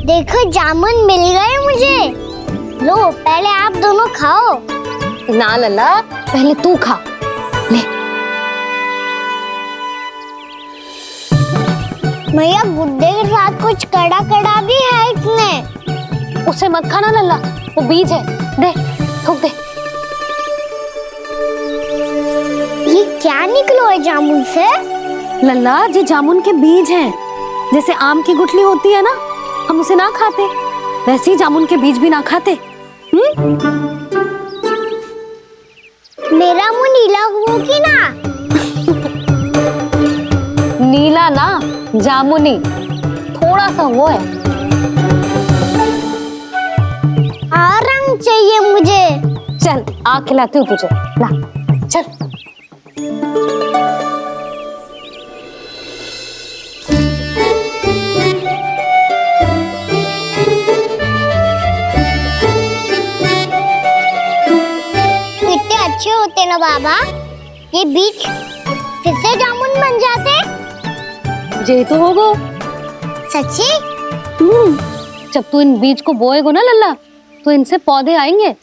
देखो जामुन मिल गए मुझे। लो पहले आप दोनों खाओ। ना लल्ला, पहले तू खा ले। भैया गुड्डे के साथ कुछ कड़ा कड़ा भी है इसमें। उसे मत खाना लल्ला, वो बीज है। दे, थूक दे। ये क्या निकलो है जामुन से? लल्ला, ये जामुन के बीज हैं। जैसे आम की गुठली होती है ना, हम उसे ना खाते, वैसे ही जामुन के बीज भी ना खाते। मेरा मुंह नीला हुआ कि ना? नीला ना, जामुनी, थोड़ा सा वो है। रंग चाहिए मुझे। चल आ खिलाती हूँ तुझे, ला चल। कितने अच्छे होते ना बाबा, ये बीज फिर से जामुन बन जाते। जे तो होगो। सच्ची? जब तू इन बीज को बोएगो ना लल्ला, तो इनसे पौधे आएंगे।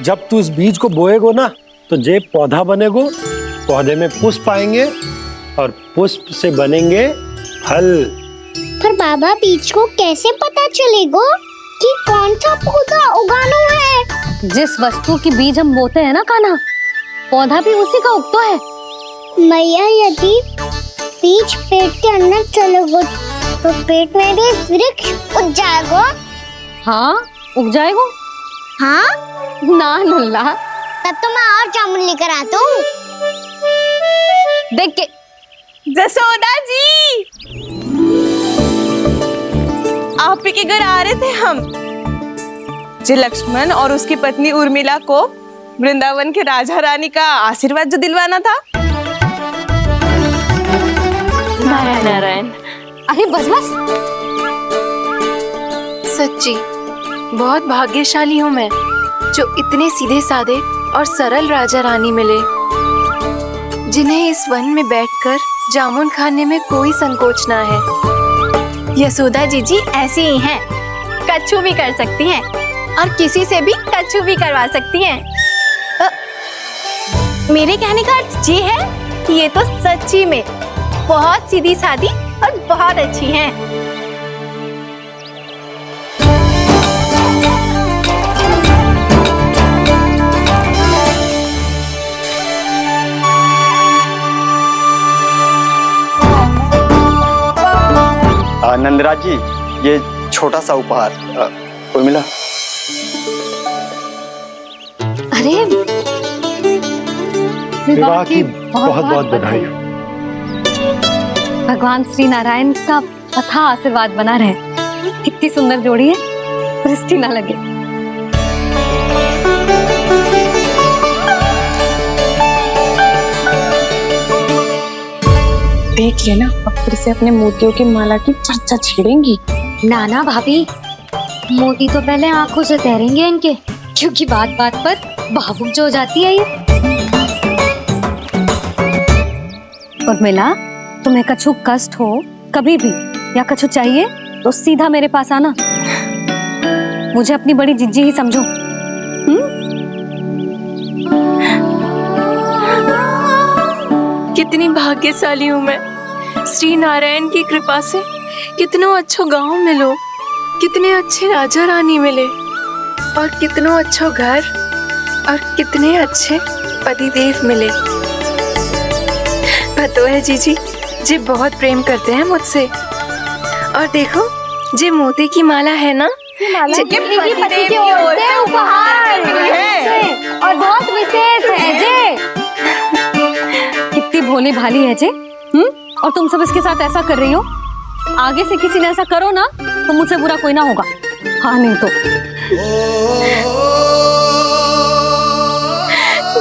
जब तू इस बीज को बोएगो ना, तो जे पौधा बनेगो, पौधे में पुष्प आएंगे और पुष्प से बनेंगे फल। पर बाबा बीज को कैसे पता चलेगा कि कौन सा पौधा उगाना है? जिस वस्तु की बीज हम बोते हैं ना कान्हा, पौधा भी उसी का उगता है। मैया यदि बीज पेट के अंदर चलेगा तो पेट में भी वृक्ष उग जाएगा। हाँ, उग जाएगा। हाँ ना लल्ला, तब तो मैं और जामुन लेकर आता हूँ। देख के। जसोदा जी, आप ही के घर आ रहे थे हम। जी लक्ष्मण और उसकी पत्नी उर्मिला को वृंदावन के राजा रानी का आशीर्वाद जो दिलवाना था। नारायण नारायण। अरे बस बस। सच्ची बहुत भाग्यशाली हूँ मैं, जो इतने सीधे साधे और सरल राजा रानी मिले, जिन्हें इस वन में बैठकर जामुन खाने में कोई संकोच ना है। यशोदा जी ऐसी ही हैं, कच्छू भी कर सकती हैं और किसी से भी कच्छू भी करवा सकती हैं। मेरे कहने का अर्थ ये है कि ये तो सच्ची में बहुत सीधी सादी और बहुत अच्छी हैं। नंदराज जी, ये छोटा सा उपहार। उर्मिला। अरे विवाह की बहुत बहुत बधाई। भगवान श्री नारायण का अथाह आशीर्वाद बना रहे। कितनी सुंदर जोड़ी है, दृष्टि ना लगे। देख लेना, अब फिर से अपने मोतियों की माला की चर्चा छेड़ेंगी। नाना भाभी, मोती तो पहले आंखों से तैरेंगे इनके, क्योंकि बात बात पर भावुक जो हो जाती है ये। उर्मिला, तुम्हें कछु कष्ट हो कभी भी या कछु चाहिए तो सीधा मेरे पास आना। मुझे अपनी बड़ी जिज्जी ही समझो। कितनी भाग्यशाली हूँ मैं, श्री नारायण की कृपा से कितनों अच्छो गांव मिलो, कितने अच्छे राजा रानी मिले, और कितनों अच्छो घर और कितने अच्छे पतिदेव मिले। पतो है जीजी, जी बहुत प्रेम करते हैं मुझसे। और देखो, जी मोती की माला है ना, पति की ओर से उपहार है और बहुत विशेष है जे। कितनी भोली भाली है जे। और तुम सब इसके साथ ऐसा कर रही हो। आगे से किसी ने ऐसा करो ना तो मुझसे बुरा कोई ना होगा। हाँ नहीं तो।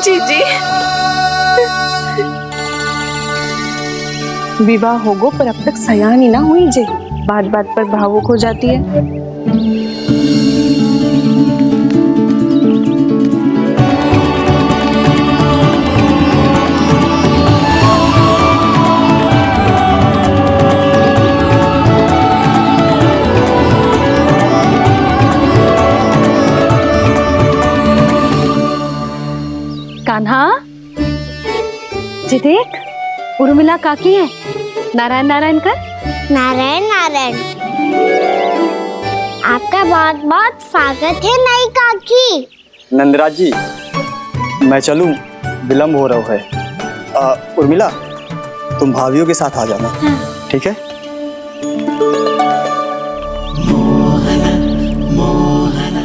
जीजी विवाह होगो पर अब तक सयानी ना हुई जे, बात बात पर भावुक हो जाती है। कान्हा, जी देख, उर्मिला काकी है। नारायण नारायण कर। नारायण नारायण। आपका बहुत बहुत स्वागत है नई काकी। नंदराज जी, मैं चलूं, विलम्ब हो रहा है। उर्मिला, तुम भाभियों के साथ आ जाना, ठीक है?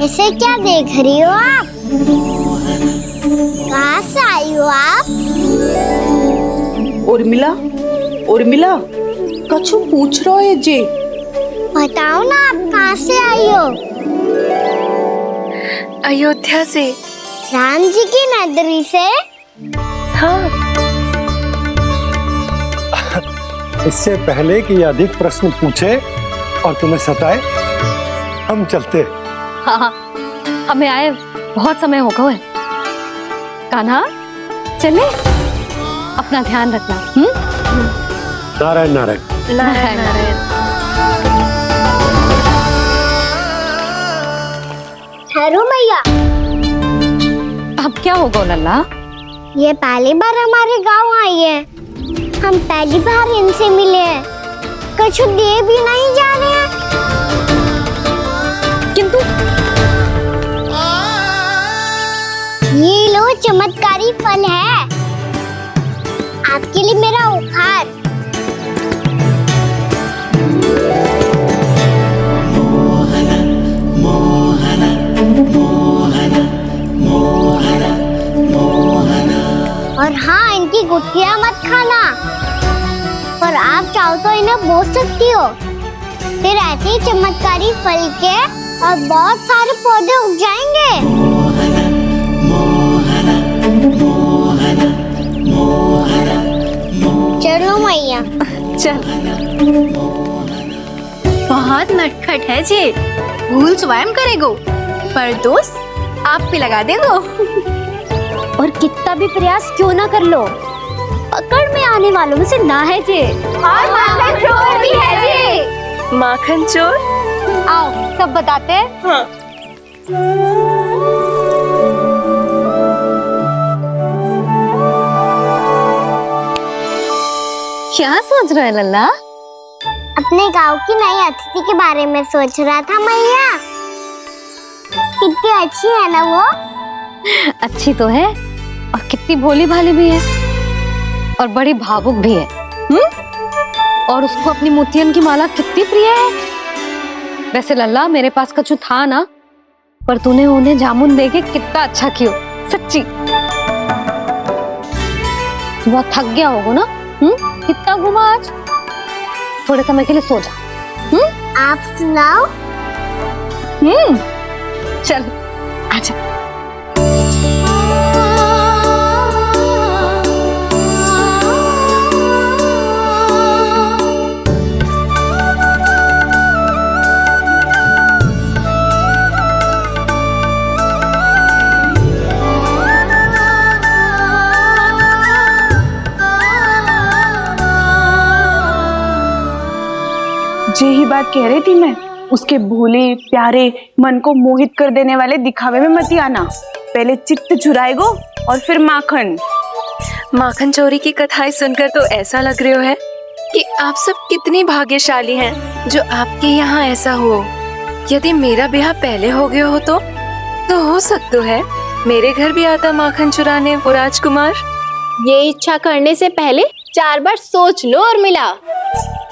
इसे क्या देख रही हो आप? कहाँ से आई हो आप? उर्मिला, उर्मिला, कछु पूछ रहा है जे। बताओ ना आप कहाँ से आई हो? अयोध्या से। राम जी की नगरी से? हाँ। इससे पहले कि ये अधिक प्रश्न पूछे और तुम्हें सताए, हम चलते। हाँ हाँ, हमें आए बहुत समय हो गया है। कान्हा, चले, अपना ध्यान रखना। नारायण नारायण। नारायण नारायण। ठहरू मैया, अब क्या होगा लल्ला? ये पहली बार हमारे गांव आई है। हम पहली बार इनसे मिले हैं। कछु दे भी नहीं जा रहे हैं। किंतु ये लो, चमत्कारी फल है आपके लिए, मेरा उपहार। और हाँ, इनकी गुठलियां मत खाना। और आप चाहो तो इन्हें बो सकती हो। फिर ऐसे ही चमत्कारी फल के और बहुत सारे पौधे उग जाएंगे। चलो मैया। चल। बहुत नटखट है जे, भूल स्वयं करेगो पर दोष आप पे लगा देगो। और कितना भी प्रयास क्यों ना कर लो, पकड़ में आने वालों में से ना है जे। और माखन चोर भी है जे। माखन चोर? आओ सब बताते हैं। हाँ। क्या सोच रहा है लल्ला? अपने गांव की नई अतिथि के बारे में सोच रहा था मैया। कितनी अच्छी है ना वो? अच्छी तो है और कितनी भोली भाली भी है और बड़ी भावुक भी है। और उसको अपनी मोतियन की माला कितनी प्रिय है। वैसे लल्ला, मेरे पास कछु था ना, पर तूने उन्हें जामुन देके कितना अच्छा किया, सच्ची। तू बहुत थक गया होगा ना? कितना घुमा आज? थोड़े समय के लिए सो जा। आप सुनाओ। चल आजा। यही बात कह रही थी मैं, उसके भोले प्यारे मन को मोहित कर देने वाले दिखावे में मत आना। पहले चित्त चुराएगो और फिर माखन। माखन चोरी की कथाएं सुनकर तो ऐसा लग रहा है कि आप सब कितनी भाग्यशाली हैं जो आपके यहाँ ऐसा हो। यदि मेरा ब्याह पहले हो गया हो तो हो सकता है मेरे घर भी आता माखन चुराने वो राजकुमार। ये इच्छा करने से पहले 4 बार सोच लो उर्मिला।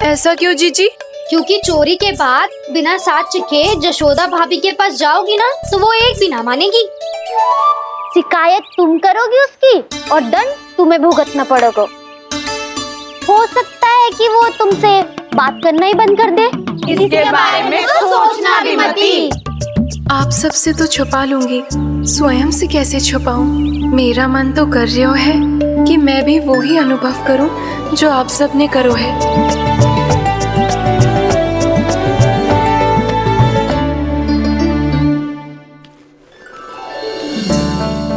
ऐसा क्यों जीजी? क्योंकि चोरी के बाद बिना साक्ष्य के जशोदा भाभी के पास जाओगी ना तो वो एक भी ना मानेगी। शिकायत तुम करोगी उसकी और दंड तुम्हें भुगतना पड़ेगा। हो सकता है कि वो तुमसे बात करना ही बंद कर दे। इसके बारे में तो सोचना भी मती। आप सबसे तो छुपा लूंगी, स्वयं से कैसे छुपाऊं? मेरा मन तो कर रहा है कि मैं भी वो ही अनुभव करूं जो आप सबने करो है।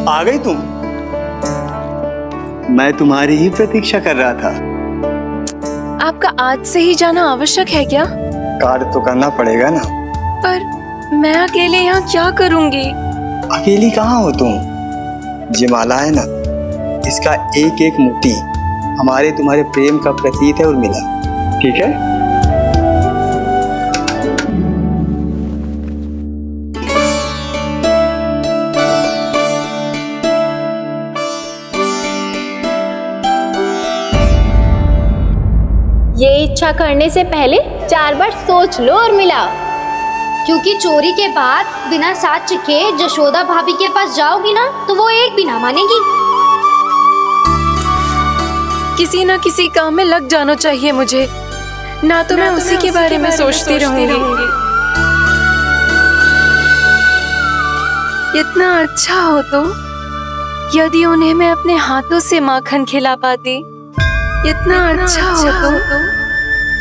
आ गई तुम? मैं तुम्हारी ही प्रतीक्षा कर रहा था। आपका आज से ही जाना आवश्यक है क्या? कार्य तो करना पड़ेगा ना। पर मैं अकेले यहाँ क्या करूंगी? अकेली कहाँ हो तुम? ये माला है ना, इसका एक एक मोती हमारे तुम्हारे प्रेम का प्रतीक है उर्मिला, ठीक है? ये इच्छा करने से पहले 4 बार सोच लो उर्मिला। क्योंकि चोरी के बाद बिना साथ चखे जशोदा भाभी के पास जाओगी ना तो वो एक भी ना मानेगी। किसी ना किसी काम में लग जाना चाहिए मुझे, ना तो मैं उसी के बारे में सोचती रहूंगी। इतना अच्छा हो तो यदि उन्हें मैं अपने हाथों से माखन खिला पाती। इतना अच्छा हो तो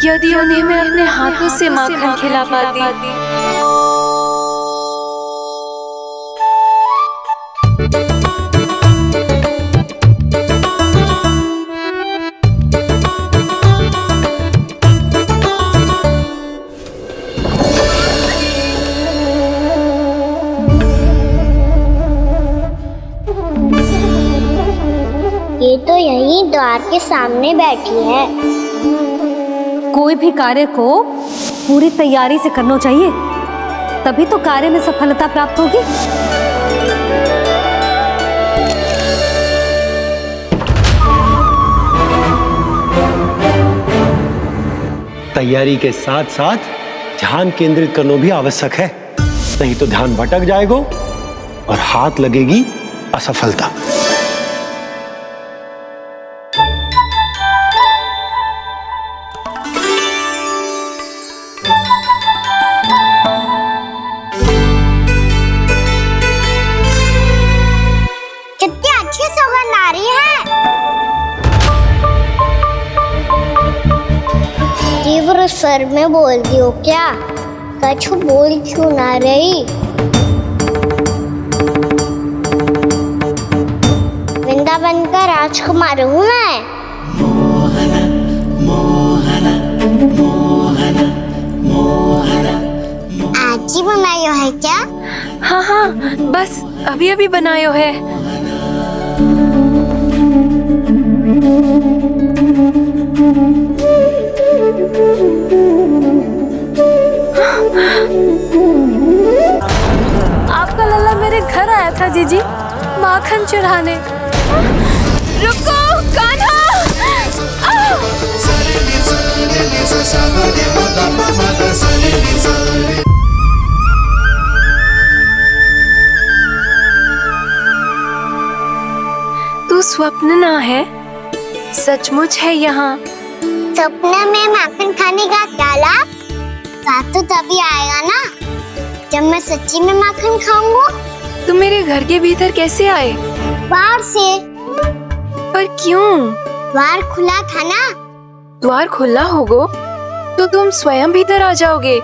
यदि उन्हें मैं अपने हाथों से माखन खिला पाती। ये तो यही द्वार के सामने बैठी है। कोई भी कार्य को पूरी तैयारी से करना चाहिए, तभी तो कार्य में सफलता प्राप्त होगी। तैयारी के साथ साथ ध्यान केंद्रित करना भी आवश्यक है, नहीं तो ध्यान भटक जाएगा और हाथ लगेगी असफलता। कितनी अच्छी सौगंध आ रही है। तीव्र स्वर में बोल दियो क्या? कछु बोल क्यों ना रही? वृंदावन का राजकुमार हूँ मैं। आज ही बनायो है क्या? हाँ हाँ, बस अभी अभी बनायो है। आपका लल्ला मेरे घर आया था जीजी, माखन चुराने। रुको कान्हा! तू स्वप्न ना है, सचमुच है यहाँ। सपने में माखन खाने का क्या लाभ? बात तो तभी आएगा ना जब मैं सच्ची में माखन खाऊंगा। तुम मेरे घर के भीतर कैसे आए? बाहर से। पर क्यों? द्वार खुला था ना। द्वार खुला होगा तो तुम स्वयं भीतर आ जाओगे।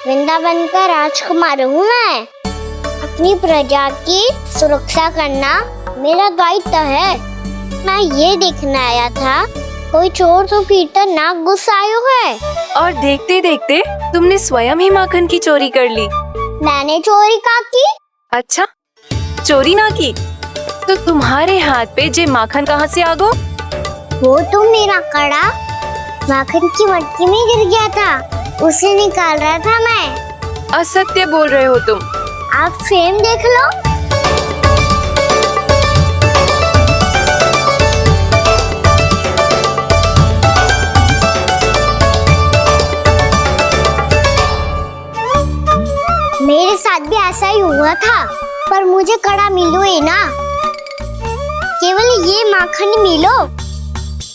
वृंदावन का राजकुमार हूँ मैं। अपनी प्रजा की सुरक्षा करना मेरा दायित्व है। मैं ये देखने आया था कोई चोर तो भीतर ना घुस आयो है। और देखते देखते तुमने स्वयं ही माखन की चोरी कर ली। मैंने चोरी का की? अच्छा, चोरी ना की तो तुम्हारे हाथ पे जे माखन कहाँ से आ गो? वो तो मेरा कड़ा माखन की मटकी में गिर गया था, उसे निकाल रहा था मैं। असत्य बोल रहे हो तुम। आप फ्रेम देख लो। मेरे साथ भी ऐसा ही हुआ था, पर मुझे कड़ा मिलो ही ना, केवल ये माखन ही मिलो।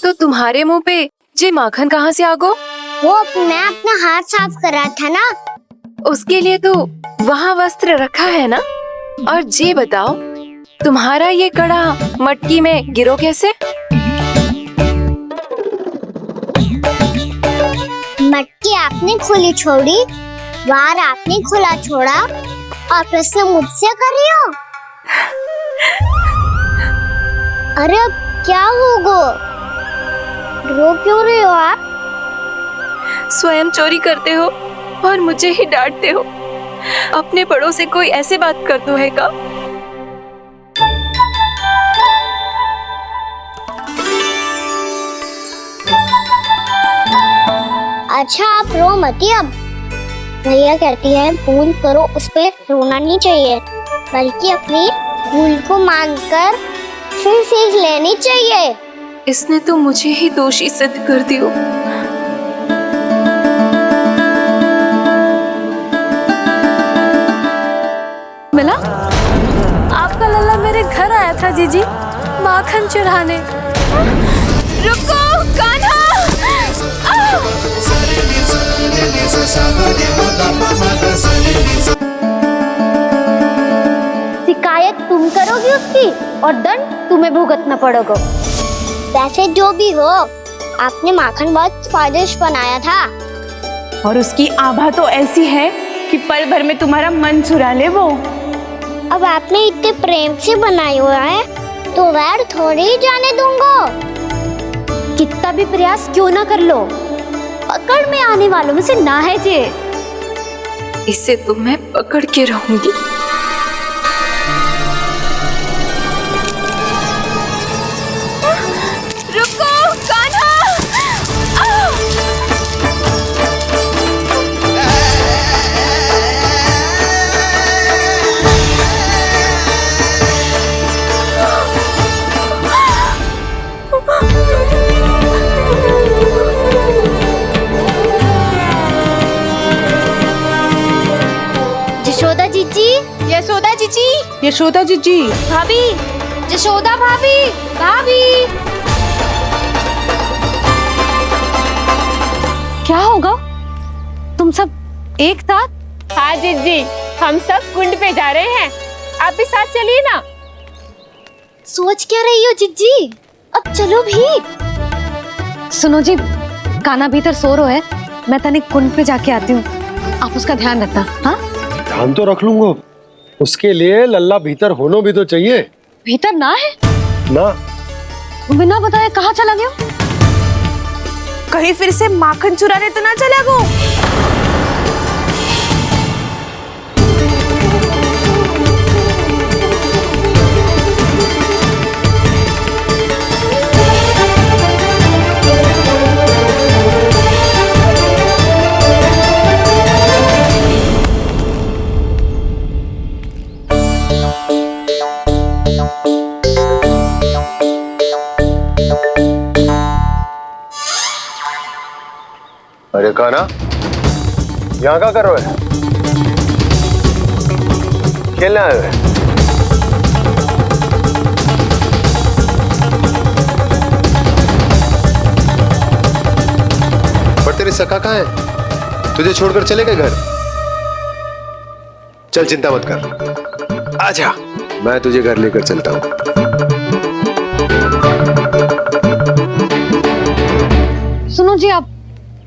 तो तुम्हारे मुंह पे जे माखन कहाँ से आ गो? वो मैं अपना हाथ साफ कर रहा था ना। उसके लिए तो वहाँ वस्त्र रखा है ना। और जे बताओ, तुम्हारा ये कड़ा मटकी में गिरो कैसे? मटकी आपने खुली छोड़ी, वार आपने खुला छोड़ा और प्रश्न मुझसे कर रही हो। अरे अब क्या होगा? रो क्यों रहे हो आप? स्वयं चोरी करते हो और मुझे ही डांटते हो। अपने बड़ों से कोई ऐसे बात कर दो है का? अच्छा आप रो मती अब। भैया कहती है भूल करो, उस पे रोना नहीं चाहिए, बल्कि अपनी भूल को मानकर फिर सीख लेनी चाहिए। इसने तो मुझे ही दोषी सिद्ध कर दियो। मिला? आपका लल्ला मेरे घर आया था जीजी, माखन चढ़ाने। रुको कान्हा! शिकायत तुम करोगी उसकी और दंड तुम्हें भुगतना पड़ेगा। वैसे जो भी हो, आपने माखन बहुत स्वादिष्ट बनाया था। और उसकी आभा तो ऐसी है कि पल भर में तुम्हारा मन चुरा ले वो। अब आपने इतने प्रेम से बनाई हुआ है तो वैर थोड़ी ही जाने दूंगा। कितना भी प्रयास क्यों ना कर लो, पकड़ में आने वालों में से ना है जे। इसे तो मैं पकड़ के रहूंगी। रुको कान्हा! यशोदा जीजी, यशोदा जीजी, यशोदा जीजी, भाभी, यशोदा भाभी, भाभी। क्या होगा? तुम सब एक साथ? हाँ जीजी, हम सब कुंड पे जा रहे हैं, आप भी साथ चलिए ना। सोच क्या रही हो जीजी? अब चलो भी। सुनो जी, कान्हा भीतर सो रो है, मैं तनिक कुंड पे जाके आती हूँ, आप उसका ध्यान रखना। हाँ, ध्यान तो रख लूंगा, उसके लिए लल्ला भीतर होना भी तो चाहिए। भीतर ना है? ना, बिना बताए कहाँ चला गया? कहीं फिर से माखन चुराने तो ना चला गो। अरे कान्हा, यहाँ क्या कर रहे हो? खेलने आए हुए? पर तेरे सखा कहाँ है? तुझे छोड़कर चले गए घर? चल चिंता मत कर, आजा, मैं तुझे घर लेकर चलता हूँ। सुनो जी, आप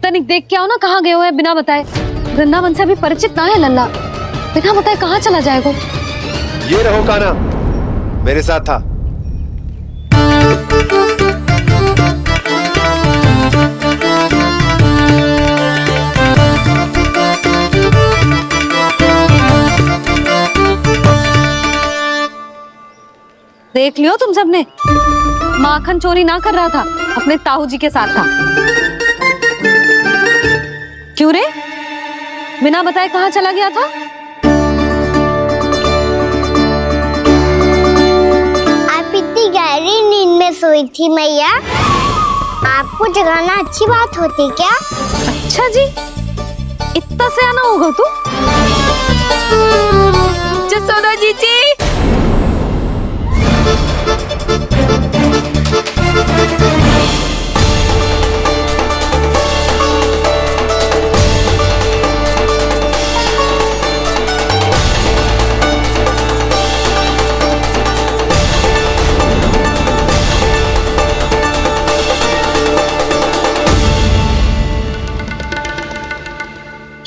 तनिक देख के आओ ना, कहाँ गए हुए बिना बताए। वृंदावन से अभी परिचित ना है लल्ला, बिना बताए कहाँ चला जाएगा? ये रहो कान्हा, मेरे साथ था। देख लियो तुम सबने, माखन चोरी ना कर रहा था, अपने ताऊ जी के साथ था। क्यों रे, बिना बताए कहाँ चला गया था? आप इतनी गहरी नींद में सोई थी मैया, आपको जगाना अच्छी बात होती क्या? अच्छा जी, इतना सयाना होगा तू? जसोदा जीजी,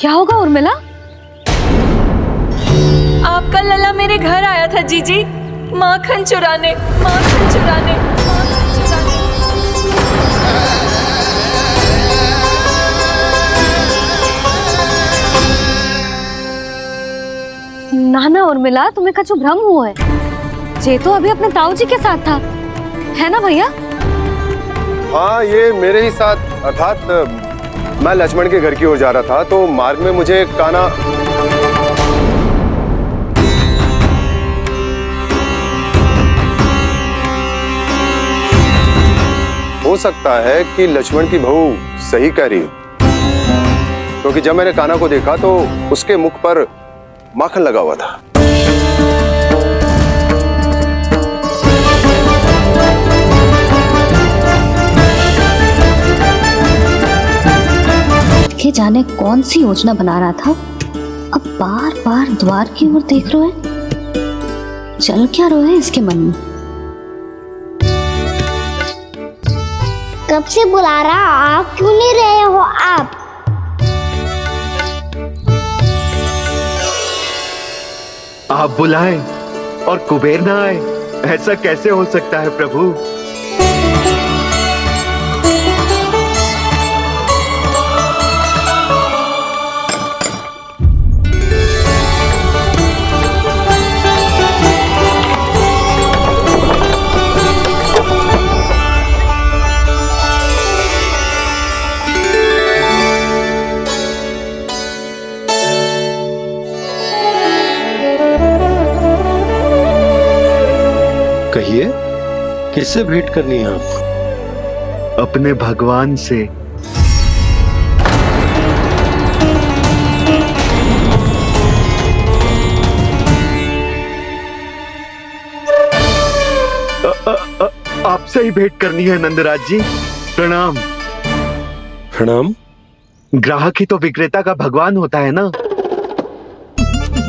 क्या होगा उर्मिला? आपका लला मेरे घर आया था जीजी, माखन चुराने, माखन चुराने, माखन चुराने। ना ना उर्मिला, तुम्हें कछु भ्रम हुआ है। जे तो अभी अपने ताऊ जी के साथ था, है ना भैया? हाँ, ये मेरे ही साथ, अर्थात मैं लक्ष्मण के घर की ओर जा रहा था तो मार्ग में मुझे काना। हो सकता है कि लक्ष्मण की बहू सही कह रही हो, क्योंकि जब मैंने काना को देखा तो उसके मुख पर माखन लगा हुआ था। के जाने कौन सी योजना बना रहा था, अब बार बार द्वार की ओर देख रहे हैं। चल क्या रहे हैं इसके मन में? कब से बुला रहा, आप क्यों नहीं रहे हो? आप बुलाएं और कुबेर ना आए, ऐसा कैसे हो सकता है प्रभु? कहिए, किससे भेंट करनी है आपको? अपने भगवान से। आपसे ही भेंट करनी है नंदराज जी। प्रणाम। प्रणाम। ग्राहक ही तो विक्रेता का भगवान होता है ना।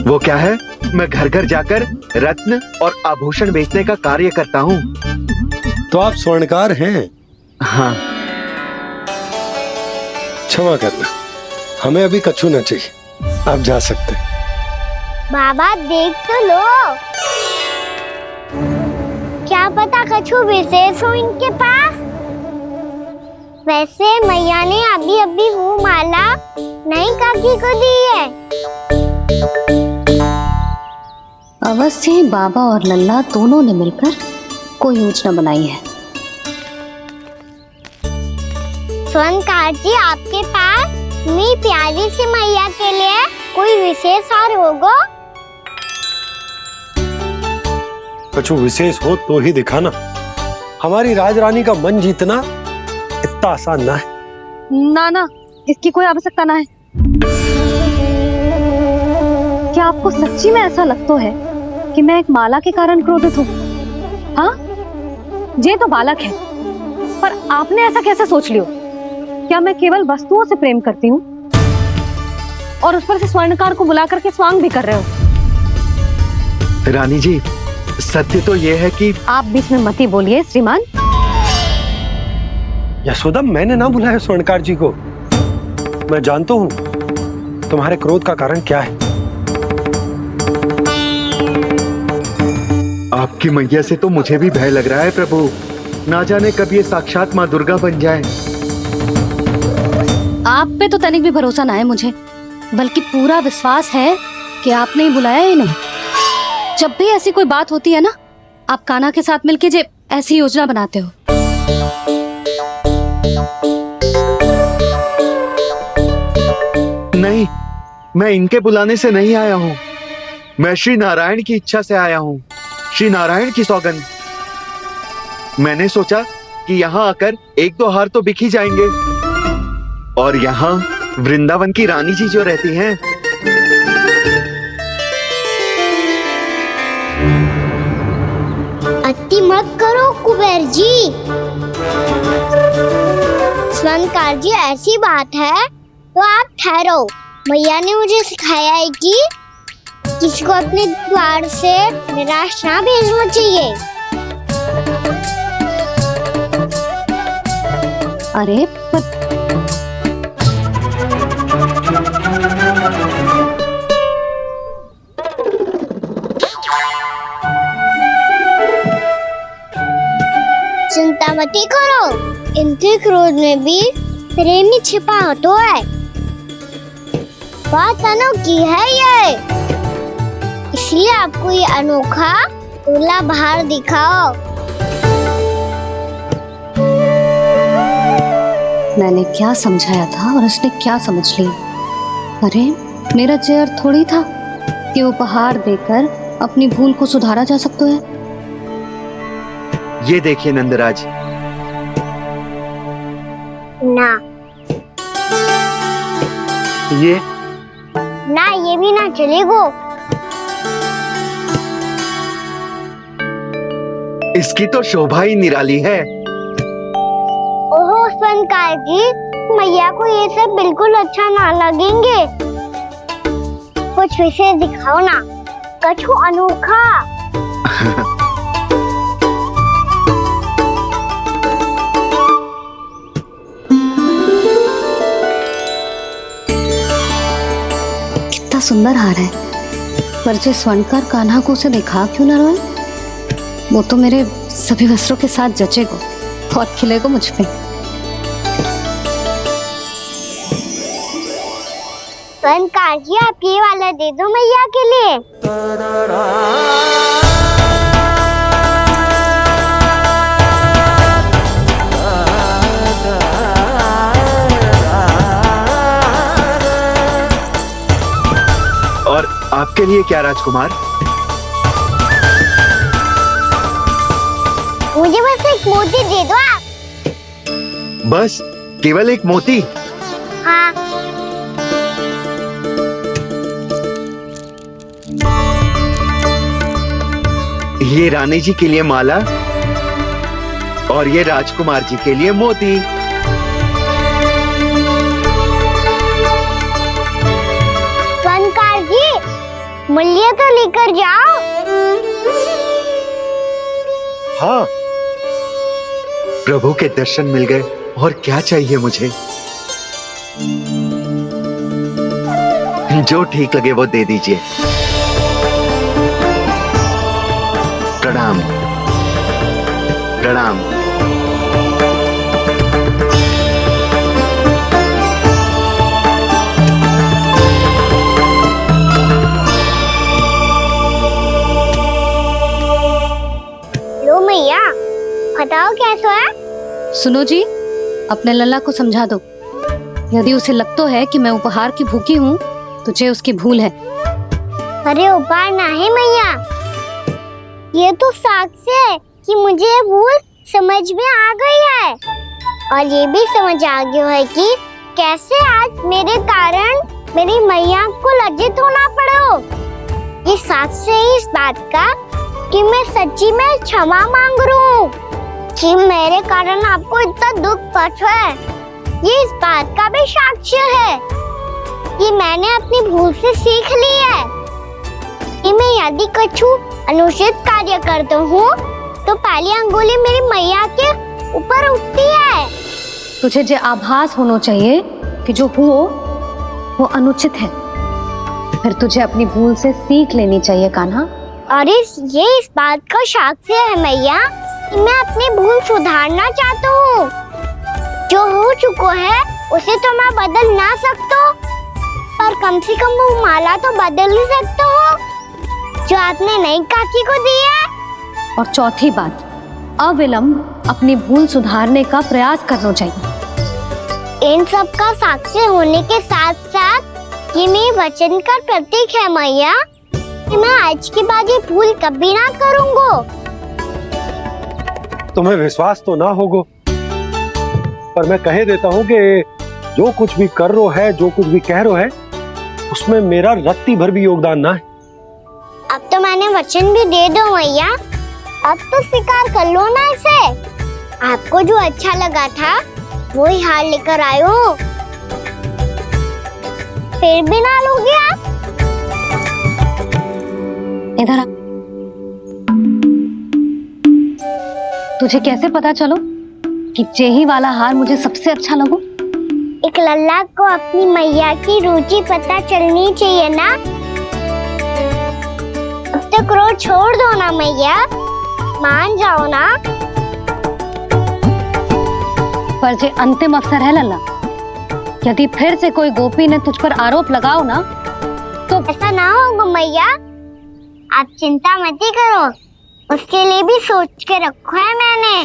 वो क्या है, मैं घर घर जाकर रत्न और आभूषण बेचने का कार्य करता हूँ। तो आप स्वर्णकार हैं? हाँ। क्षमा करना, हमें अभी कछु न चाहिए, आप जा सकते हैं। बाबा देख तो लो, क्या पता कछु विशेष हो इनके पास। वैसे मैया ने अभी अभी वो माला नई काकी को दी है। अवश्य ही बाबा और लल्ला दोनों ने मिलकर कोई योजना बनाई है। स्वर्णकार जी, आपके पास मेरी प्यारी सी मैया के लिए कोई विशेष हार होगा? कछु विशेष हो तो ही दिखाना। हमारी राजरानी का मन जीतना इतना आसान ना है। ना ना, इसकी कोई आवश्यकता ना है। क्या आपको सच्ची में ऐसा लगता है कि मैं एक माला के कारण क्रोधित हूँ? हाँ, ये तो बालक है, पर आपने ऐसा कैसे सोच लियो? क्या मैं केवल वस्तुओं से प्रेम करती हूँ और उस पर से स्वर्णकार को बुला करके स्वांग भी कर रहे हो? रानी जी, सत्य तो यह है कि आप बीच में मत ही बोलिए श्रीमान। यशोदा, मैंने ना बुलाया स्वर्णकार जी को। मैं जानता हूँ तुम्हारे क्रोध का कारण क्या है। आपकी मैया से तो मुझे भी भय लग रहा है प्रभु। ना जाने कब ये साक्षात माँ दुर्गा बन जाए। आप पे तो तनिक भी भरोसा ना है मुझे, बल्कि पूरा विश्वास है कि आपने ही बुलाया ही नहीं। जब भी ऐसी कोई बात होती है ना, आप कान्हा के साथ मिलके जे ऐसी योजना बनाते हो। नहीं, मैं इनके बुलाने से नहीं आया हूँ। मैं श्री नारायण की इच्छा से आया हूँ, श्री नारायण की सौगंध। मैंने सोचा कि यहाँ आकर एक दो हार तो बिक ही जाएंगे, और यहाँ वृंदावन की रानी जी जो रहती हैं। अति मत करो कुबेर जी। स्वर्णकार जी, ऐसी बात है तो आप ठहरो। मैया ने मुझे सिखाया है कि किसी को अपने द्वार से निराश ना भेजना चाहिए। अरे शांति करो। इनके क्रोध में भी प्रेम ही छिपा होता है। बात अनोखी है ये, इसलिए आपको ये अनोखा दूल्हा बाहर दिखाओ। मैंने क्या समझाया था और उसने क्या समझ लिया। अरे मेरा चेयर थोड़ी था कि उपहार देकर अपनी भूल को सुधारा जा सकता है। ये देखिए नंदराज, ना ये ना, ये भी ना चलेगो। इसकी तो शोभा ही निराली है। ओहो स्वनकार जी, मैया को ये सब बिल्कुल अच्छा ना लगेंगे। कुछ विशेष दिखाओ ना, कछु अनोखा। कितना सुंदर हार है, पर जो स्वर्णकार कान्हा को उसे दिखा क्यों ना रोए? वो तो मेरे सभी वस्त्रों के साथ जचेगा, बहुत खिलेगा मुझ पे। स्वनकार जी, आप ये वाला दे दो मैया के लिए। और आपके लिए क्या राजकुमार? मुझे बस एक मोती दे दो आप। बस केवल एक मोती? हाँ। ये रानी जी के लिए माला और ये राजकुमार जी के लिए मोती। स्वनकार जी, मूल्य तो लेकर जाओ। हाँ, प्रभु के दर्शन मिल गए, और क्या चाहिए मुझे? जो ठीक लगे वो दे दीजिए। प्रणाम प्रणाम। लो मैया, बताओ कैसा है? सुनो जी, अपने लल्ला को समझा दो। यदि उसे लगता है कि मैं उपहार की भूखी हूँ, तो ये उसकी भूल है। अरे उपहार ना है मैया, ये तो साक्ष्य है कि मुझे ये भूल समझ में आ गई है, और ये भी समझ आ गया है कि कैसे आज मेरे कारण मेरी मैया को लज्जित होना पड़ो। ये साक्ष्य है इस बात का कि मैं सच्ची में क्षमा मांग रहा हूँ कि मेरे कारण आपको इतना दुख पहुंचा है। ये इस बात का भी साक्ष्य है कि मैंने अपनी भूल से सीख ली है कि मैं यदि कछु अनुचित कार्य करता हूँ तो पहली अंगुली मेरी मैया के ऊपर उठती है। तुझे जो आभास होना चाहिए कि जो हुआ वो अनुचित है, फिर तुझे अपनी भूल से सीख लेनी चाहिए कान्हा। और ये इस बात का साक्ष्य है मैया कि मैं अपनी भूल सुधारना चाहता हूँ। जो हो चुका है उसे तो मैं बदल ना सकता, पर कम से कम वो माला तो बदल ही सकता हूँ जो आपने नई काकी को दी है। और चौथी बात, अविलंब अपनी भूल सुधारने का प्रयास करना चाहिए। इन सब का साक्षी होने के साथ साथ ये मेरे वचन का प्रतीक है मैया कि मैं आज के बाद ये भूल कभी ना करूँगा। तुम्हें विश्वास तो ना होगो, पर मैं कह देता हूँ कि जो कुछ भी कर रो है, जो कुछ भी कह रो है, उसमें मेरा रत्ती भर भी योगदान ना है। अब तो मैंने वचन भी दे दो मैया, अब तो स्वीकार कर लो ना इसे। आपको जो अच्छा लगा था वो ही हार लेकर आयो, फिर भी ना लोगे आप? इधर आ। तुझे कैसे पता चलो कि जेही वाला हार मुझे सबसे अच्छा लगो? एक लल्ला को अपनी मैया की रुचि पता चलनी चाहिए ना। अब तो क्रोध छोड़ दो ना मैया, मान जाओ ना। पर जे अंतिम अवसर है लल्ला, यदि फिर से कोई गोपी ने तुझ पर आरोप लगाओ ना तो ऐसा ना होगा मैया, आप चिंता मत ही करो, उसके लिए भी सोच के रखा है मैंने।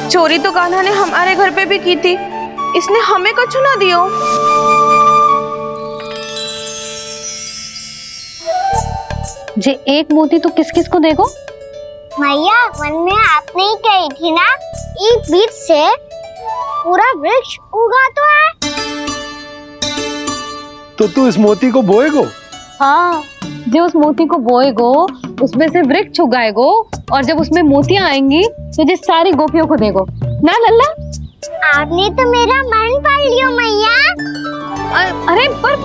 चोरी तो कान्हा ने हमारे घर पे भी की थी, इसने हमें कछु ना दियो। जे एक मोती तो किस किस को देगो? मैया वन में आपने ही कही थी ना, एक बीज से पूरा वृक्ष उगा तो है। तो तू इस मोती को बोएगो? हाँ, जो उस मोती को बोएगो उसमें से वृक्ष उगाएगो, और जब उसमें मोतियां आएंगी तो जो सारी गोपियों को देगो ना लल्ला। आपने तो मेरा मन पढ़ लियो मैया। अरे पर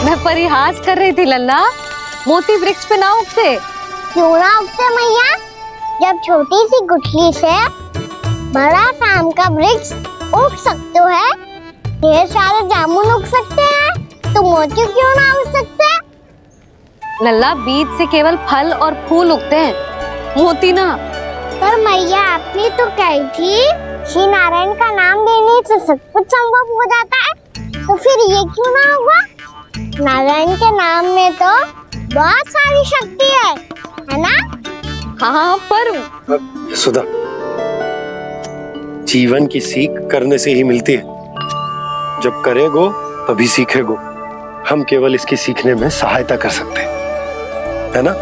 मैं परिहास कर रही थी लल्ला, मोती वृक्ष पे ना उगते। क्यों ना उगते मैया, जब छोटी सी गुठली से बड़ा शाम का वृक्ष उग सकते है, ढेर सारे जामुन उग सकते हैं, तो मोती क्यों ना उग सकते? लल्ला, बीज से केवल फल और फूल उगते हैं, मोती ना। पर मैया आपने तो कही थी श्री नारायण का नाम लेने से सब कुछ संभव हो जाता है, तो फिर ये क्यों ना होगा? नारायण के नाम में तो बहुत सारी शक्ति है ना? हाँ पर सुधा, जीवन की सीख करने से ही मिलती है, जब करेगो तभी सीखेगो। हम केवल इसकी सीखने में सहायता कर सकते हैं, है ना?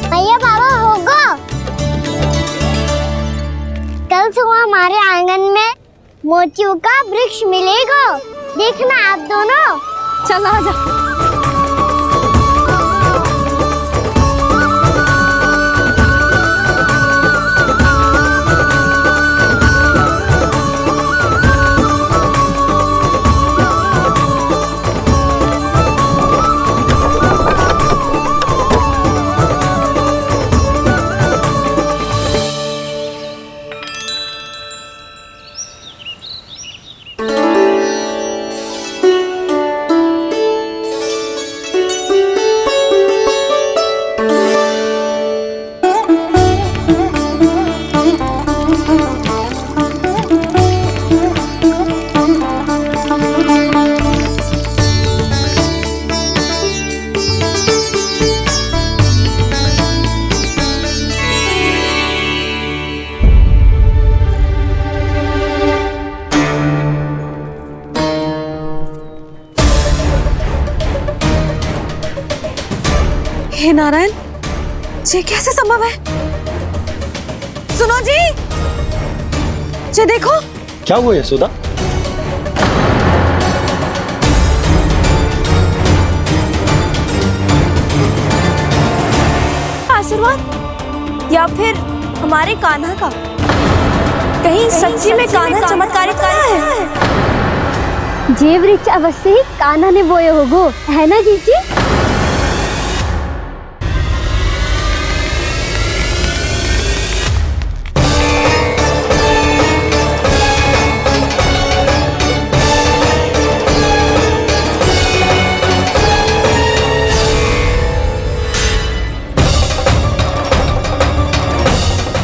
भैया बाबा होगा, कल सुबह हमारे आंगन में मोतियों का वृक्ष मिलेगा, देखना आप दोनों। चल आ जा। हे नारायण, ये कैसे संभव है? सुनो जी, ये देखो। क्या हुआ यशोदा? आशीर्वाद या फिर हमारे कान्हा का? कहीं सच्ची में कान्हा चमत्कारिक है? जे वृक्ष अवश्य ही कान्हा ने बोए होगो, है ना जीजी?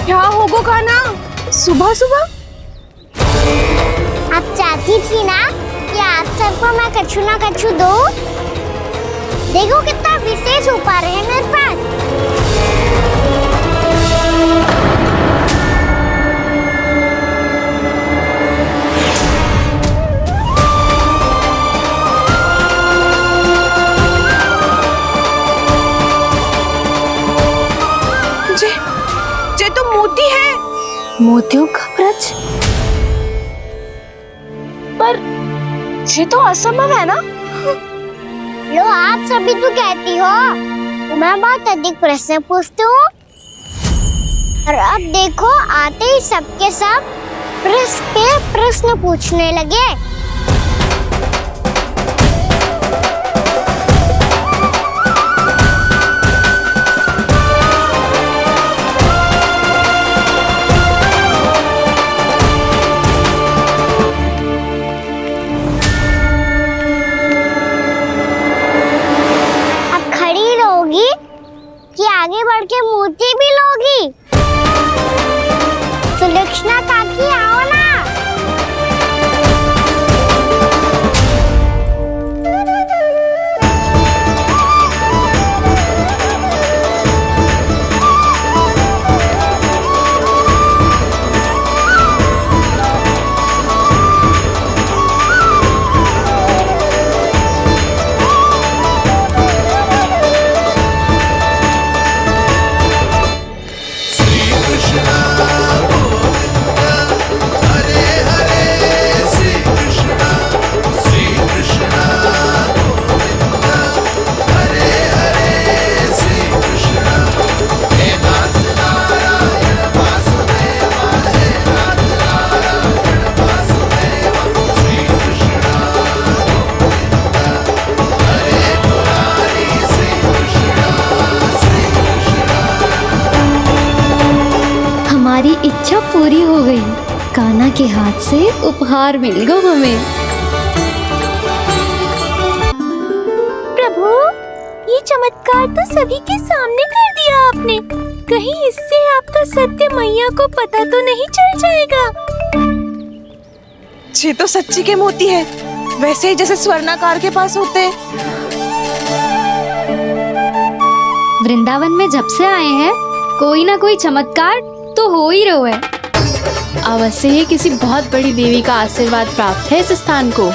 क्या होगो कान्हा सुबह सुबह? आप चाहती थी ना कि आज सबको मैं कछु ना कछु दो, देखो कितना विशेष उपहार है मेरे पास। मोतियों का ब्रज? पर ये तो असंभव है ना। लो, आप सभी तो कहती हो मैं बहुत अधिक प्रश्न पूछती हूँ, और अब देखो आते ही सबके सब प्रश्न पे प्रश्न पूछने लगे। कि आगे बढ़ के मूर्ति भी लोगी? सुलक्षणा काकी आओ ना। हमारी इच्छा पूरी हो गई। कान्हा के हाथ से उपहार मिल गया हमें। प्रभु, ये चमत्कार तो सभी के सामने कर दिया आपने। कहीं इससे आपका सत्य मैया को पता तो नहीं चल जाएगा? ये तो सच्ची के मोती है, वैसे ही जैसे स्वर्णाकार के पास होते हैं। वृंदावन में जब से आए हैं कोई ना कोई चमत्कार तो हो ही रहा है। अवश्य ही किसी बहुत बड़ी देवी का आशीर्वाद प्राप्त है इस स्थान को।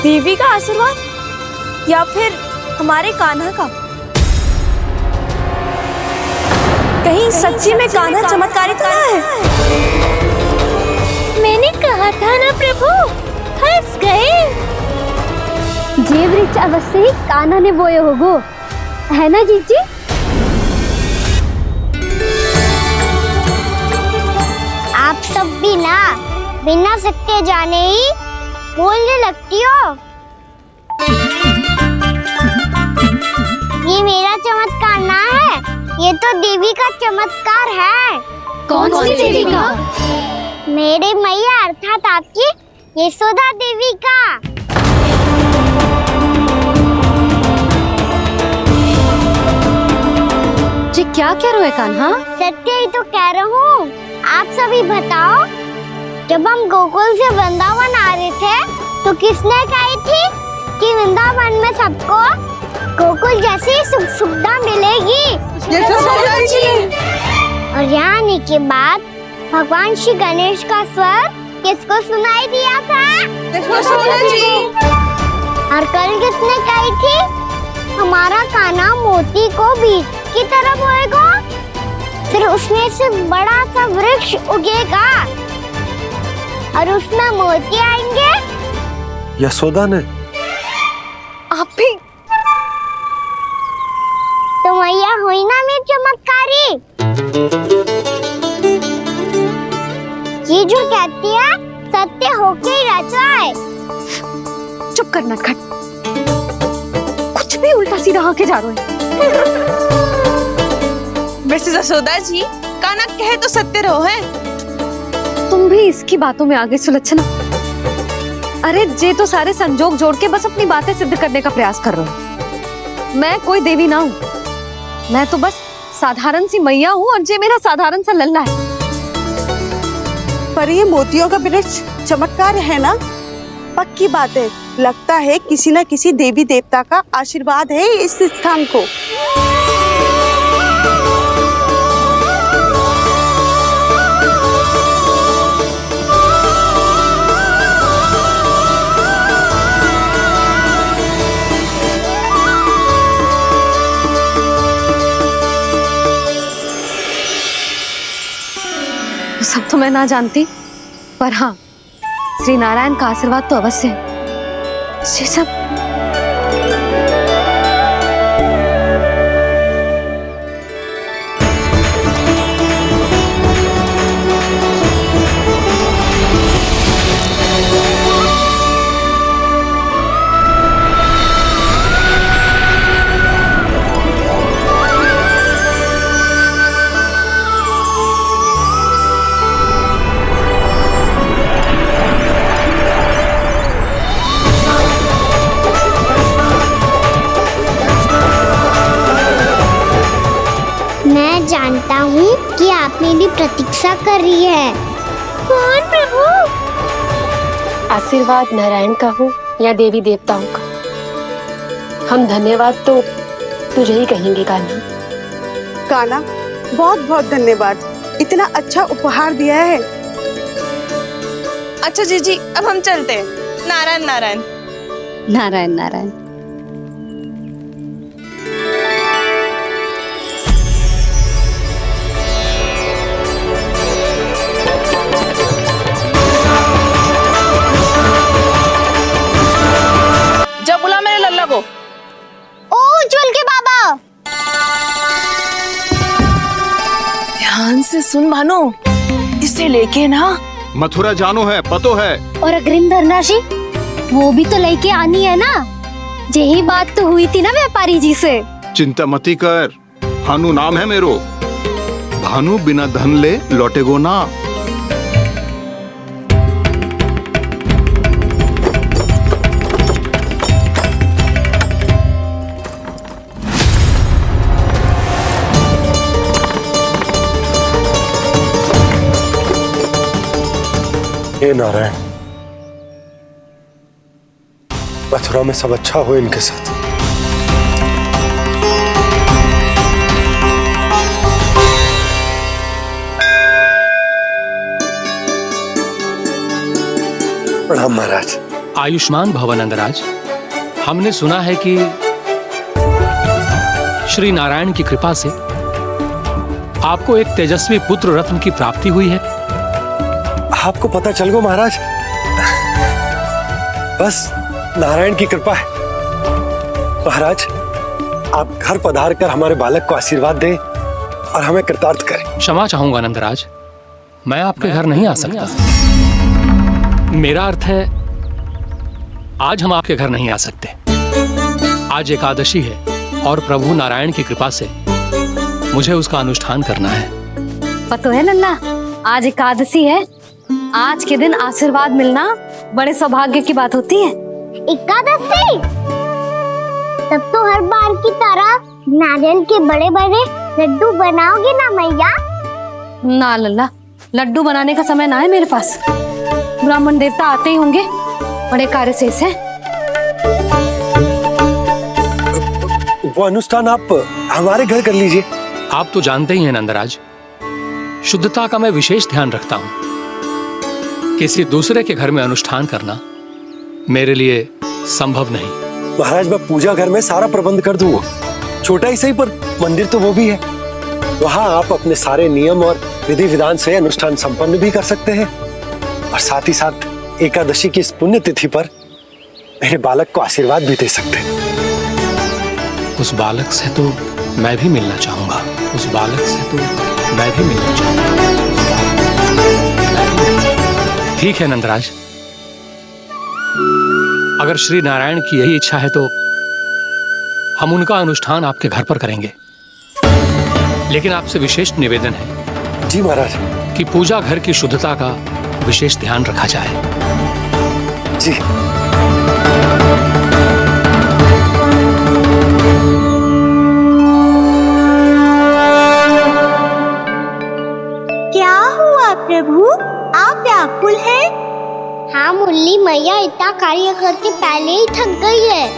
देवी का आशीर्वाद या फिर हमारे कान्हा का? कहीं सच्ची में कान्हा चमत्कारी तो ना है? मैंने कहा था ना प्रभु, फंस गए। ये वृक्ष अवश्य ही कान्हा ने बोए होगो, है ना जीजी? आप सब भी ना बिना सत्य जाने ही बोलने लगती हो। ये मेरा चमत्कार ना है, ये तो देवी का चमत्कार है। कौन सी देवी का? मेरे मैया अर्थात आपकी यशोदा देवी का। जी क्या कह रहे हो कान्हा? सत्य ही तो कह रहा हूँ। आप सभी बताओ, जब हम गोकुल से वृंदावन आ रहे थे तो किसने कही थी कि वृंदावन में सबको गोकुल जैसी सुख सुविधा मिलेगी? यशोदा जी। और यहाँ आने के बाद भगवान श्री गणेश का स्वर किसको सुनाई दिया था? यशोदा जी। और कल किसने कही थी हमारा कान्हा मोती को बीज की तरह बोएगा, फिर उसमें से बड़ा सा वृक्ष उगेगा और उसमें मोती आएंगे? यशोदा ने? आप भी? तो मैया हुई ना मेरी चमत्कारी। ये जो कहती है सत्य होके ही रहता है। चुप कर नटखट, कुछ भी उल्टा सीधा आके जा रहे हैं। वैसे यशोदा जी, कान्हा कहे तो सत्य रहो है। तुम भी इसकी बातों में आगे सुलक्षणा। अरे जे तो सारे संजोग जोड़ के बस अपनी बातें सिद्ध करने का प्रयास कर रहे हो। मैं कोई देवी ना हूँ, मैं तो बस साधारण सी मैया हूँ और जे मेरा साधारण सा लल्ला है। पर ये मोतियों का वृक्ष चमत्कार है ना? पक्की बात है, लगता है किसी न किसी देवी देवता का आशीर्वाद है इस स्थान को। सब तो मैं ना जानती, पर हाँ, श्री नारायण का आशीर्वाद तो अवश्य है। ये सब मैं जानता हूँ कि आप मेरी प्रतीक्षा कर रही है। कौन प्रभु? आशीर्वाद नारायण का हो या देवी देवताओं का, हम धन्यवाद तो तुझे ही कहेंगे कान्हा। कान्हा, बहुत बहुत धन्यवाद, इतना अच्छा उपहार दिया है। अच्छा जीजी, अब हम चलते हैं। नारायण नारायण। नारायण नारायण। जब बुला मेरे लल्ला को। ओ उज्जवल के बाबा, ध्यान से सुन भानु, इसे लेके ना मथुरा जानो है, पतो है। और अग्रिम धनराशि वो भी तो लेके आनी है ना। यही बात तो हुई थी ना व्यापारी जी से। चिंता मती कर, भानु नाम है मेरो। भानु बिना धन ले लौटेगो ना। हे नारायण, मथुरा में सब अच्छा हो इनके साथ। प्रणाम महाराज। आयुष्मान भव नंदराज। हमने सुना है कि श्री नारायण की कृपा से आपको एक तेजस्वी पुत्र रत्न की प्राप्ति हुई है। आपको पता चल गो महाराज, बस नारायण की कृपा है। महाराज, आप घर पधार कर हमारे बालक को आशीर्वाद दें और हमें कृतार्थ करें। क्षमा चाहूंगा नंदराज, मैं आपके घर नहीं आ सकता। मेरा अर्थ है, आज हम आपके घर नहीं आ सकते। आज एकादशी है और प्रभु नारायण की कृपा से मुझे उसका अनुष्ठान करना है। पता है लल्ला, आज एकादशी है। आज के दिन आशीर्वाद मिलना बड़े सौभाग्य की बात होती है। एकादशी? तब तो हर बार की तरह नारियल के बड़े बड़े लड्डू बनाओगे ना मैया? ना लल्ला, लड्डू बनाने का समय ना है मेरे पास। ब्राह्मण देवता आते ही होंगे, बड़े कार्य शेष हैं। वो अनुष्ठान आप हमारे घर कर लीजिए। आप तो जानते ही हैं नंदराज, शुद्धता का मैं विशेष ध्यान रखता हूं। किसी दूसरे के घर में अनुष्ठान करना मेरे लिए संभव नहीं। महाराज, मैं पूजा घर में सारा प्रबंध कर दूंगा। छोटा ही सही, पर मंदिर तो वो भी है। वहां आप अपने सारे नियम और विधि विधान से अनुष्ठान संपन्न भी कर सकते हैं और साथ ही साथ एकादशी की इस पुण्य तिथि पर मेरे बालक को आशीर्वाद भी दे सकते हैं। उस बालक से तो मैं भी मिलना चाहूंगा। उस बालक से तो मैं भी मिलना चाहूंगा। ठीक है नंदराज, अगर श्री नारायण की यही इच्छा है तो हम उनका अनुष्ठान आपके घर पर करेंगे। लेकिन आपसे विशेष निवेदन है। जी महाराज। कि पूजा घर की शुद्धता का विशेष ध्यान रखा जाए। जी। क्या हुआ प्रभु, आप व्याकुल हैं? हाँ मुरली मैया इतना कार्य करके पहले ही थक गई है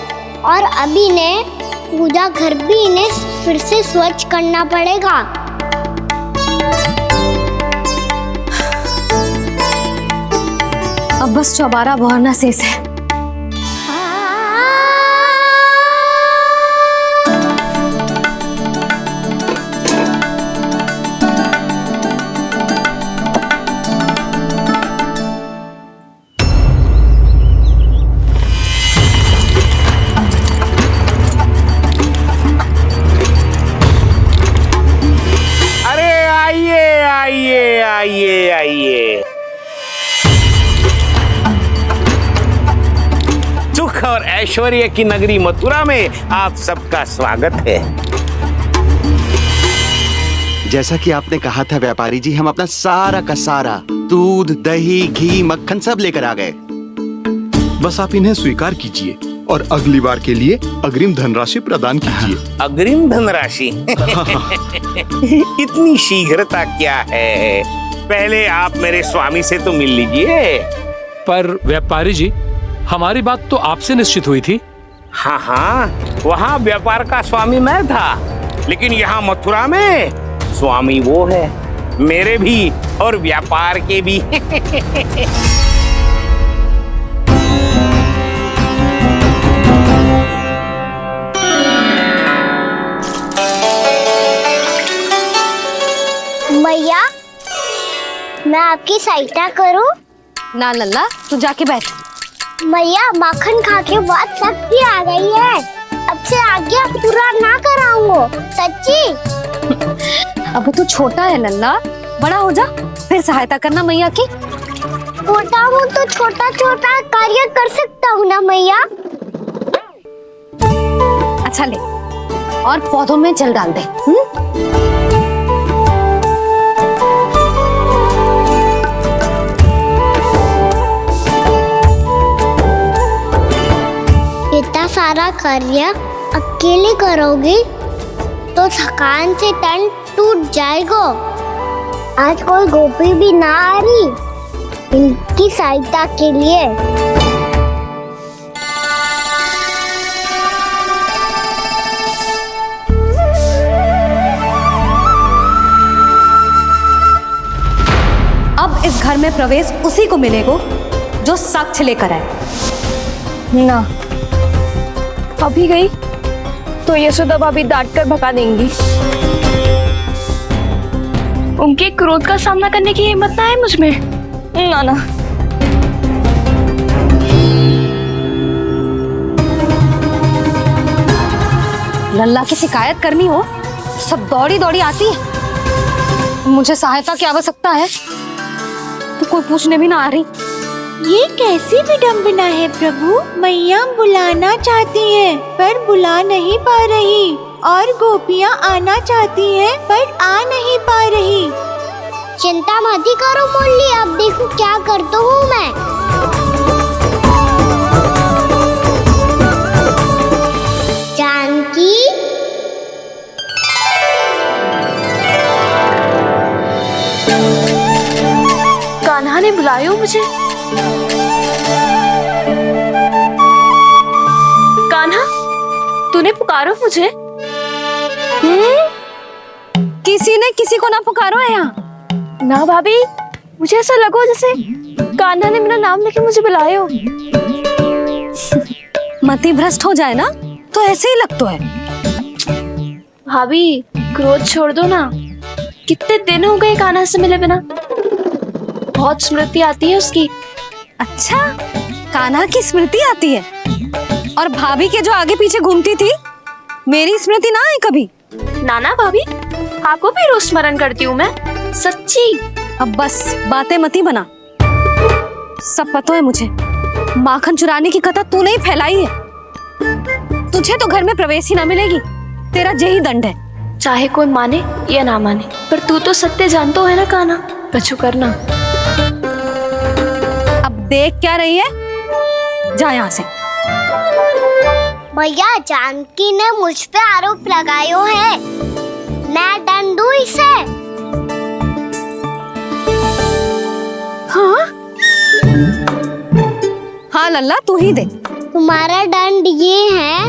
और अभी इन्हें पूजा घर भी इन्हें फिर से स्वच्छ करना पड़ेगा। अब बस चौबारा बहाना शेष है। ऐश्वर्य की नगरी मथुरा में आप सबका स्वागत है। जैसा कि आपने कहा था व्यापारी जी, हम अपना सारा का सारा दूध, दही, घी, मक्खन सब लेकर आ गए। बस आप इन्हें स्वीकार कीजिए और अगली बार के लिए अग्रिम धनराशि प्रदान कीजिए। अग्रिम धनराशि? इतनी शीघ्रता क्या है? पहले आप मेरे स्वामी से तो मिल लीजिए। पर व्यापारी जी, हमारी बात तो आपसे निश्चित हुई थी। हाँ हाँ, वहाँ व्यापार का स्वामी मैं था, लेकिन यहाँ मथुरा में स्वामी वो है, मेरे भी और व्यापार के भी। मैया, मैं आपकी सहायता करूं? ना लल्ला, तू जाके बैठ। मैया, माखन खा के बहुत शक्ति आ गई है। अब से आगे पूरा ना कराऊंगा, सच्ची। अब तू छोटा है लल्ला, बड़ा हो जा फिर सहायता करना मैया की। छोटा हूँ तो छोटा छोटा कार्य कर सकता हूँ ना मैया। अच्छा ले, और पौधों में जल डाल दे। इतना सारा कार्य अकेले करोगी तो थकान से तन टूट जाएगा। आज कोई गोपी भी ना आ रही इनकी सहायता के लिए। अब इस घर में प्रवेश उसी को मिलेगा जो साक्ष्य लेकर आए। ना, अभी गई तो यशोदा भाभी डांट कर भगा देंगी। उनके क्रोध का सामना करने की हिम्मत ना है मुझ में। ना ना। लल्ला की शिकायत करनी हो सब दौड़ी दौड़ी आती है। मुझे सहायता की आवश्यकता है तो कोई पूछने भी ना आ रही। ये कैसी विडंबना है प्रभु। मैया बुलाना चाहती हैं पर बुला नहीं पा रही, और गोपियाँ आना चाहती हैं पर आ नहीं पा रही। चिंता मत ही करो मुरली, अब देखो क्या करता हूँ मैं। जानकी, कान्हा ने बुलाया मुझे। कान्हा, तूने पुकारो मुझे। किसी ने किसी को ना पुकारो है यहाँ। ना भाभी, मुझे ऐसा लगो जैसे कान्हा ने मेरा नाम लेके मुझे बुलाया हो। मति भ्रष्ट हो जाए ना तो ऐसे ही लगता है। भाभी, क्रोध छोड़ दो ना। कितने दिन हो गए कान्हा से मिले बिना। बहुत स्मृति आती है उसकी। अच्छा, कान्हा की स्मृति आती है? और भाभी के जो आगे पीछे घूमती थी, मेरी स्मृति ना आई कभी? नाना भाभी, आपको भी रोज स्मरण करती हूँ मैं, सच्ची। अब बस बातें मती बना। सब पता है मुझे, माखन चुराने की कथा तूने ही फैलाई है। तुझे तो घर में प्रवेश ही ना मिलेगी, तेरा यही दंड है। चाहे कोई माने या ना माने, पर तू तो सत्य जानतो है ना कान्हा, कछु करना। अब देख क्या रही है, जा यहाँ से। भैया, जानकी ने मुझ पे आरोप लगायो है, मैं दंड दूं इसे। हाँ हाँ लल्ला, तू ही दे। तुम्हारा दंड ये है,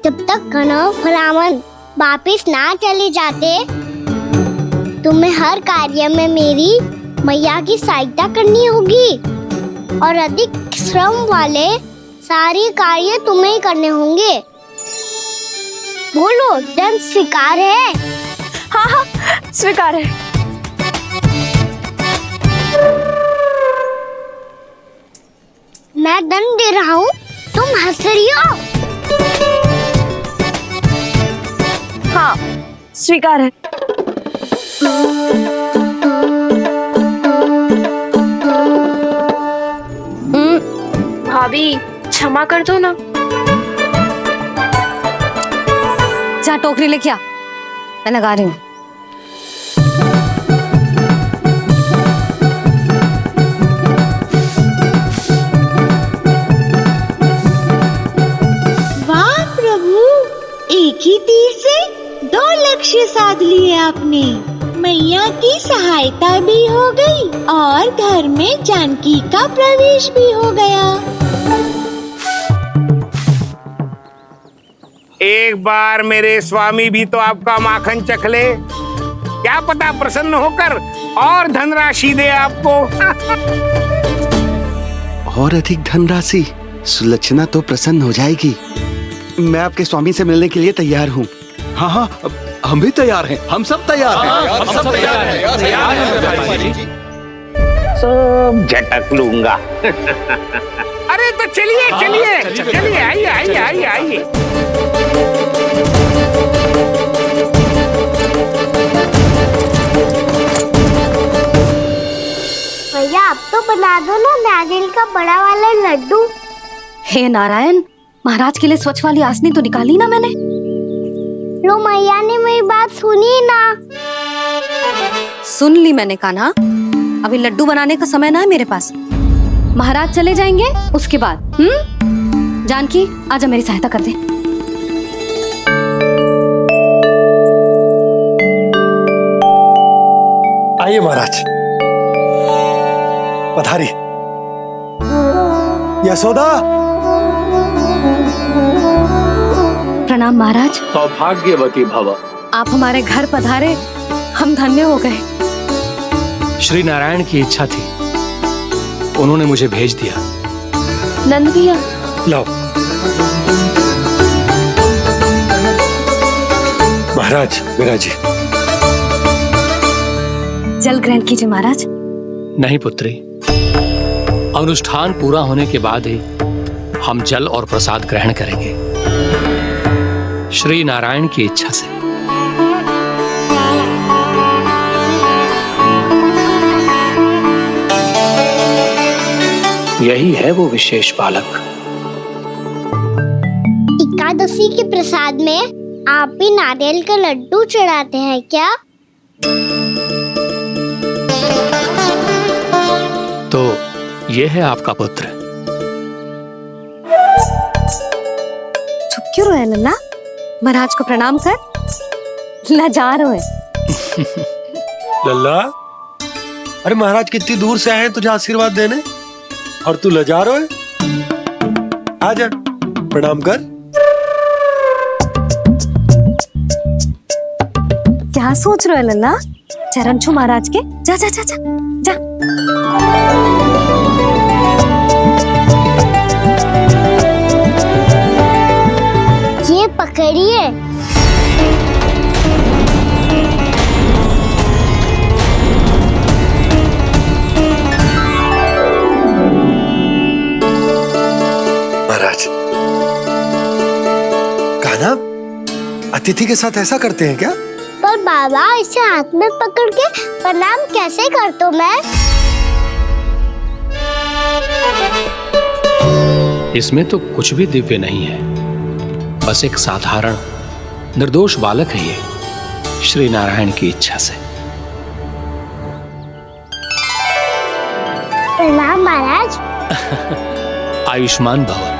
जब तक कनव फलावन वापिस ना चले जाते, तुम्हें हर कार्य में मेरी मैया की सहायता करनी होगी, और अधिक श्रम वाले सारे कार्य तुम्हें ही करने होंगे। बोलो, दंड स्वीकार है? हाँ हाँ, स्वीकार है। मैं दंड दे रहा हूँ, तुम हंस रही हो? हाँ, स्वीकार है। भाभी, क्षमा कर दो ना। जा टोकरी लेके आ, मैं लगा रही हूँ। वाह प्रभु, एक ही तीर से 2 लक्ष्य साध लिए आपने। मैया की सहायता भी हो गई और घर में जानकी का प्रवेश भी हो गया। एक बार मेरे स्वामी भी तो आपका माखन चख ले, क्या पता प्रसन्न होकर और धनराशि दे आपको। और अधिक धनराशि? सुलक्षणा तो प्रसन्न हो जाएगी। मैं आपके स्वामी से मिलने के लिए तैयार हूँ। हाँ हाँ, हम भी तैयार हैं, हम सब तैयार हैं। हम सब तैयार हैं। सब झटक लूंगा। अरे तो चलिए चलिए चलिए, आइए आइए आइए आइए। भैया आप तो बना दो ना नारियल का बड़ा वाला लड्डू। हे नारायण, महाराज के लिए स्वच्छ वाली आसनी तो निकाली ना मैंने। लो मैया ने मेरी बात सुनी ना। सुन ली मैंने कान्हा, अभी लड्डू बनाने का समय ना है मेरे पास। महाराज चले जाएंगे उसके बाद। जानकी आजा मेरी सहायता कर दे। आइए महाराज, पधारी। यशोदा। प्रणाम महाराज। सौभाग्यवती भव। आप हमारे घर पधारे, हम धन्य हो गए। श्री नारायण की इच्छा थी, उन्होंने मुझे भेज दिया। नंद भैया लाओ। महाराज विराजी। जल ग्रहण कीजिए महाराज। नहीं पुत्री, अनुष्ठान पूरा होने के बाद ही हम जल और प्रसाद ग्रहण करेंगे, श्री नारायण की इच्छा से। यही है वो विशेष बालक। एकादशी के प्रसाद में आप भी नारियल का लड्डू चढ़ाते हैं क्या? तो ये है आपका पुत्र। चुप क्यों रोए लल्ला? महाराज को प्रणाम कर। लाजा रोए। लल्ला, अरे महाराज कितनी दूर से आए हैं तुझे आशीर्वाद देने, और तू लजा रहा है? आजा प्रणाम कर। क्या सोच रहे हो लल्ला? चरण छू महाराज के। जा जा जा जा जा। ये पकड़िए। महाराज, कान्हा अतिथि के साथ ऐसा करते हैं क्या? पर बाबा इसे हाथ में पकड़ के प्रणाम कैसे करता हूँ मैं? इसमें तो कुछ भी दिव्य नहीं है, बस एक साधारण निर्दोष बालक है ये, श्री नारायण की इच्छा से। प्रणाम महाराज। आयुष्मान भव।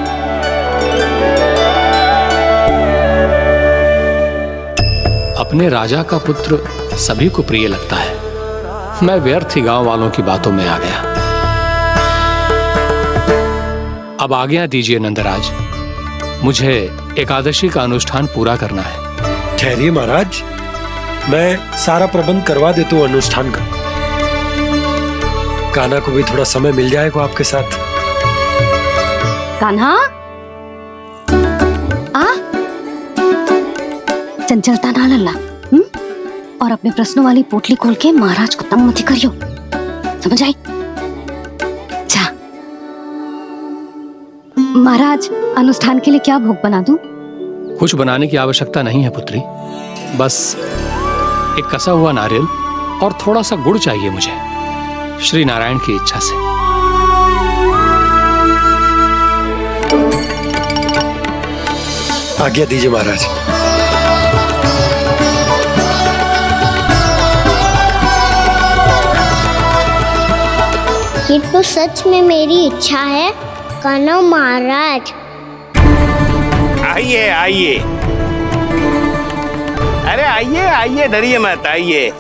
अपने राजा का पुत्र सभी को प्रिय लगता है। मैं व्यर्थ ही गांव वालों की बातों में आ गया। अब आज्ञा दीजिए नंदराज, मुझे एकादशी का अनुष्ठान पूरा करना है। ठहरिए महाराज, मैं सारा प्रबंध करवा देता हूँ अनुष्ठान का। कान्हा को भी थोड़ा समय मिल जाएगा आपके साथ। कान्हा आ, चंचलता ना लल्ला। और अपने प्रश्नों वाली पोटली खोल के महाराज को तंग मत करियो, समझ आई? जा महाराज, अनुष्ठान के लिए क्या भोग बना दूं? कुछ बनाने की आवश्यकता नहीं है पुत्री, बस एक कसा हुआ नारियल और थोड़ा सा गुड़ चाहिए मुझे, श्री नारायण की इच्छा से। आज्ञा दीजिए महाराज। ये तो सच में मेरी इच्छा है कान्हा महाराज। आइए आइए, अरे आइए आइए, डरिए मत, आइए।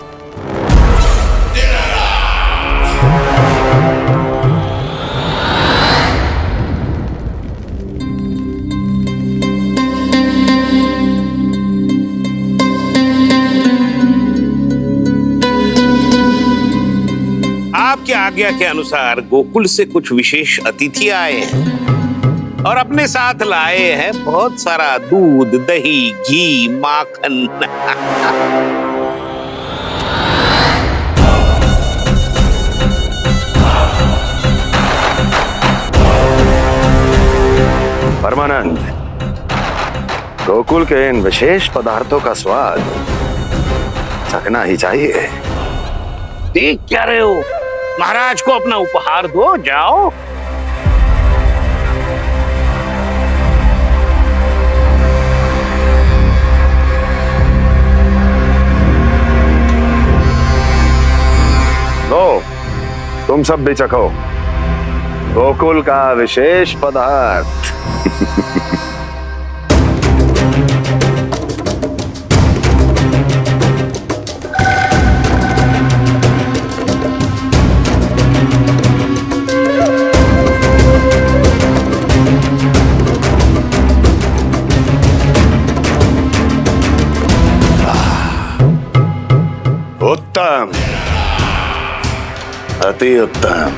आपकी आज्ञा के अनुसार गोकुल से कुछ विशेष अतिथि आए हैं और अपने साथ लाए हैं बहुत सारा दूध, दही, घी, माखन। परमानंद, गोकुल के इन विशेष पदार्थों का स्वाद चखना ही चाहिए। देख क्या रहे हो? महाराज को अपना उपहार दो, जाओ। लो, तुम सब भी चखो गोकुल का विशेष पदार्थ। उत्तम, अति उत्तम।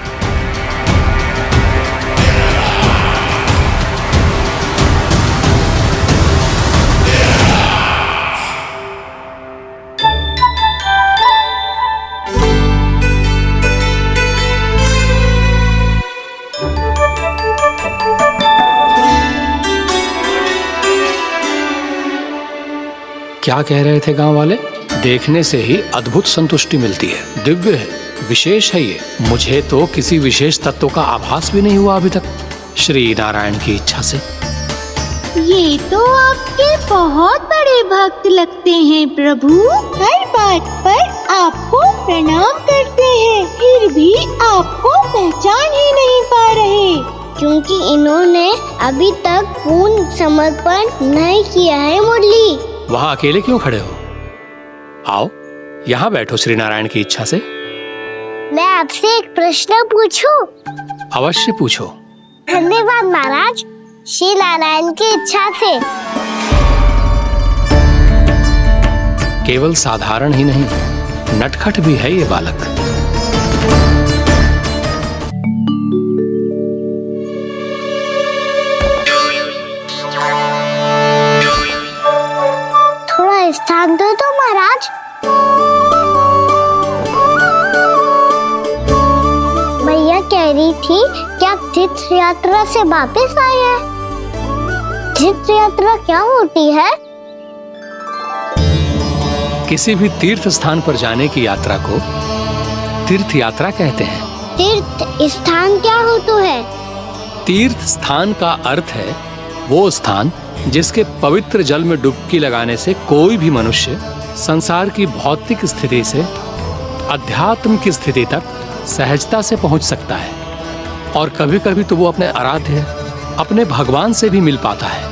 क्या कह रहे थे गांव वाले? देखने से ही अद्भुत संतुष्टि मिलती है, दिव्य है, विशेष है ये। मुझे तो किसी विशेष तत्व का आभास भी नहीं हुआ अभी तक, श्री नारायण की इच्छा से। ये तो आपके बहुत बड़े भक्त लगते हैं प्रभु। हर बात पर आपको प्रणाम करते हैं, फिर भी आपको पहचान ही नहीं पा रहे। क्योंकि इन्होंने अभी तक पूर्ण समर्पण नहीं किया है मुरली। वहाँ अकेले क्यों खड़े हो? आओ यहाँ बैठो श्री नारायण की इच्छा से। मैं आपसे एक प्रश्न पूछूं? अवश्य पूछो। धन्यवाद महाराज, श्री नारायण की इच्छा से। केवल साधारण ही नहीं, नटखट भी है ये बालक। थोड़ा स्थान दो तो महाराज। भैया कह रही थी कि आप तीर्थ यात्रा से वापस आए हैं। तीर्थ यात्रा क्या होती है? किसी भी तीर्थ स्थान पर जाने की यात्रा को तीर्थ यात्रा कहते हैं। तीर्थ स्थान क्या होता है? तीर्थ स्थान का अर्थ है वो स्थान जिसके पवित्र जल में डुबकी लगाने से कोई भी मनुष्य संसार की भौतिक स्थिति से अध्यात्म की स्थिति तक सहजता से पहुंच सकता है, और कभी कभी तो वो अपने आराध्य, अपने भगवान से भी मिल पाता है।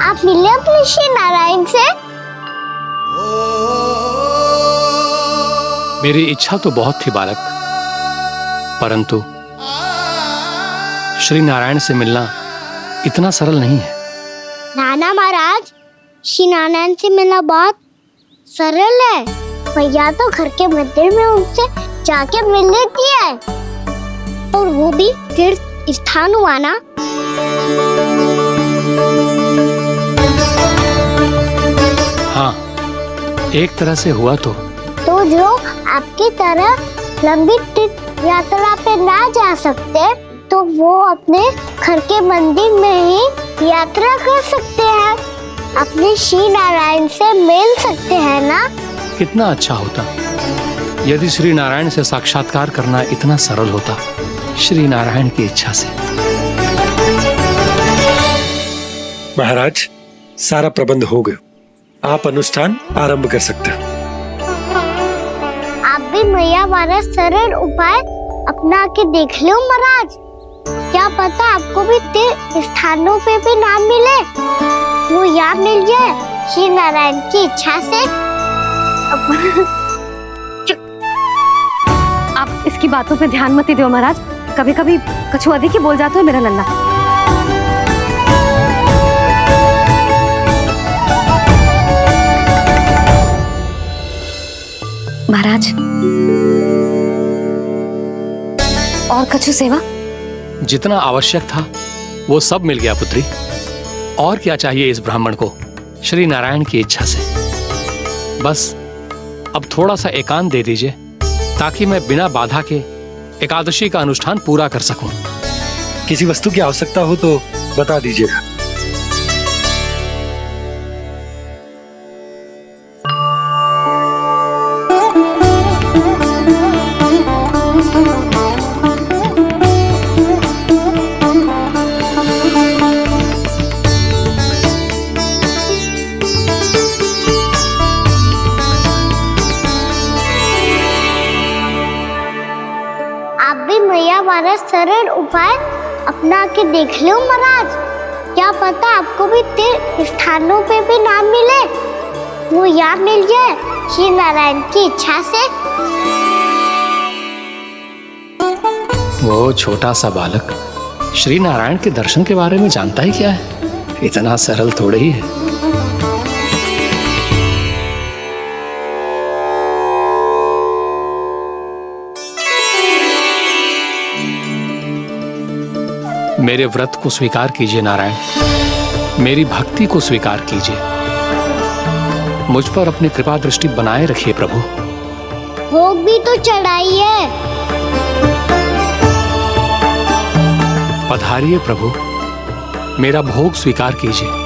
आप मिले अपने श्री नारायण से? मेरी इच्छा तो बहुत थी बालक, परंतु श्री नारायण से मिलना इतना सरल नहीं है। नाना महाराज, श्री नारायण से मिलना बहुत सरल है। भैया तो घर के मंदिर में उनसे जाके मिल लेती है, और वो भी तीर्थ स्थान हुआ ना। हाँ, एक तरह से हुआ तो जो आपकी तरह लंबी तीर्थ यात्रा पे ना जा सकते, तो वो अपने घर के मंदिर में ही यात्रा कर सकते हैं, अपने श्री नारायण से मिल सकते हैं ना। कितना अच्छा होता यदि श्री नारायण से साक्षात्कार करना इतना सरल होता, श्री नारायण की इच्छा से। महाराज, सारा प्रबंध हो गया, आप अनुष्ठान आरंभ कर सकते हैं। आप भी मैया वाला सरल उपाय अपना के देख लो महाराज। क्या पता आपको भी तीर्थ स्थानों पे भी नाम मिले, वो यहाँ मिल जाए श्री नारायण की इच्छा से। आप इसकी बातों पे ध्यान मत दो महाराज, कभी कभी कछु अधिक ही बोल जाते हो मेरा लल्ला। महाराज और कछु सेवा? जितना आवश्यक था वो सब मिल गया पुत्री। और क्या चाहिए इस ब्राह्मण को श्री नारायण की इच्छा से? बस अब थोड़ा सा एकांत दे दीजिए ताकि मैं बिना बाधा के एकादशी का अनुष्ठान पूरा कर सकूं। किसी वस्तु की आवश्यकता हो तो बता दीजिएगा। हमारा सरल उपाय अपना के देख लो महाराज। क्या पता आपको भी तीर्थ स्थानों पे भी नाम मिले, वो यहाँ मिल जाए श्री नारायण की इच्छा से। वो छोटा सा बालक श्री नारायण के दर्शन के बारे में जानता ही क्या है? इतना सरल थोड़े ही है। मेरे व्रत को स्वीकार कीजिए नारायण, मेरी भक्ति को स्वीकार कीजिए। मुझ पर अपनी कृपा दृष्टि बनाए रखिए प्रभु। भोग भी तो चढ़ाइए। पधारिए प्रभु, मेरा भोग स्वीकार कीजिए।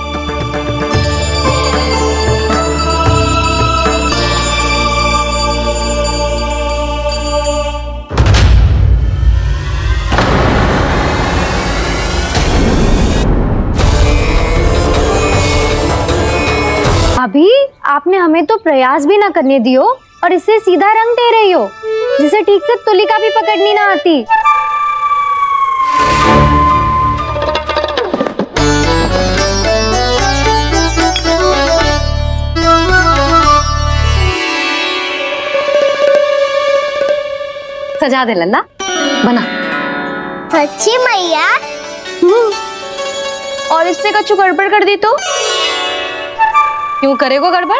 अभी आपने हमें तो प्रयास भी ना करने दियो और इससे सीधा रंग दे रही हो, जिसे ठीक से तुलिका भी पकड़नी ना आती। सजा दे लल्ला, बना। सच्ची मैया? और इससे कछु गड़बड़ कर दी तो? क्यों करेगो गड़बड़?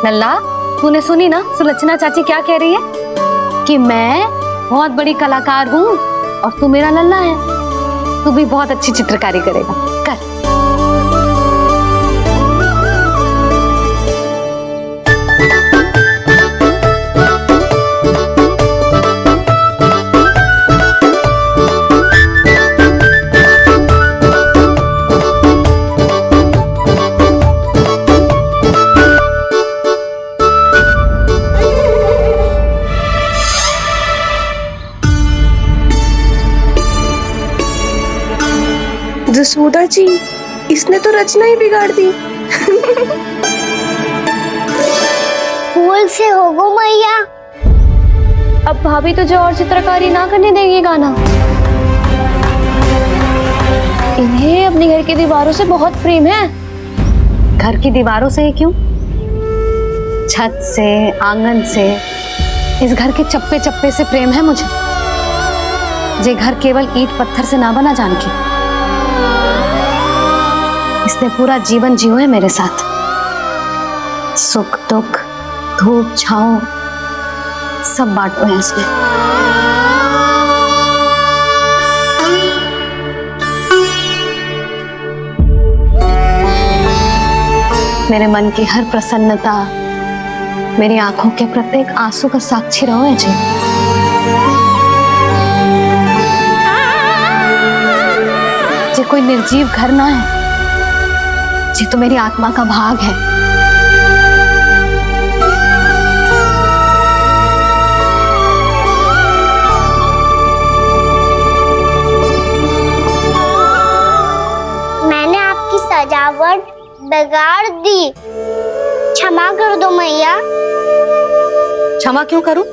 लल्ला, तूने सुनी ना सुलक्षणा चाची क्या कह रही है? कि मैं बहुत बड़ी कलाकार हूँ और तू मेरा लल्ला है, तू भी बहुत अच्छी चित्रकारी करेगा। कर। जसोदा जी, इसने तो रचना ही बिगाड़ दी। फूल से होगो मैया। अब भाभी तुझे और चित्रकारी ना करने देंगे गाना। इन्हें अपने घर की दीवारों से बहुत प्रेम है। घर की दीवारों से क्यों? छत से, आंगन से, इस घर के चप्पे चप्पे से प्रेम है मुझे। ये घर केवल ईंट पत्थर से ना बना जानकी, इसने पूरा जीवन जियो है मेरे साथ। सुख दुख, धूप छाओ सब बांटो है इसने। मेरे मन की हर प्रसन्नता, मेरी आंखों के प्रत्येक आंसू का साक्षी रहो है जी। ये कोई निर्जीव घर ना है, ये तो मेरी आत्मा का भाग है। मैं सजावट बिगाड़ दी। क्षमा कर दो मैया। क्षमा क्यों करूं?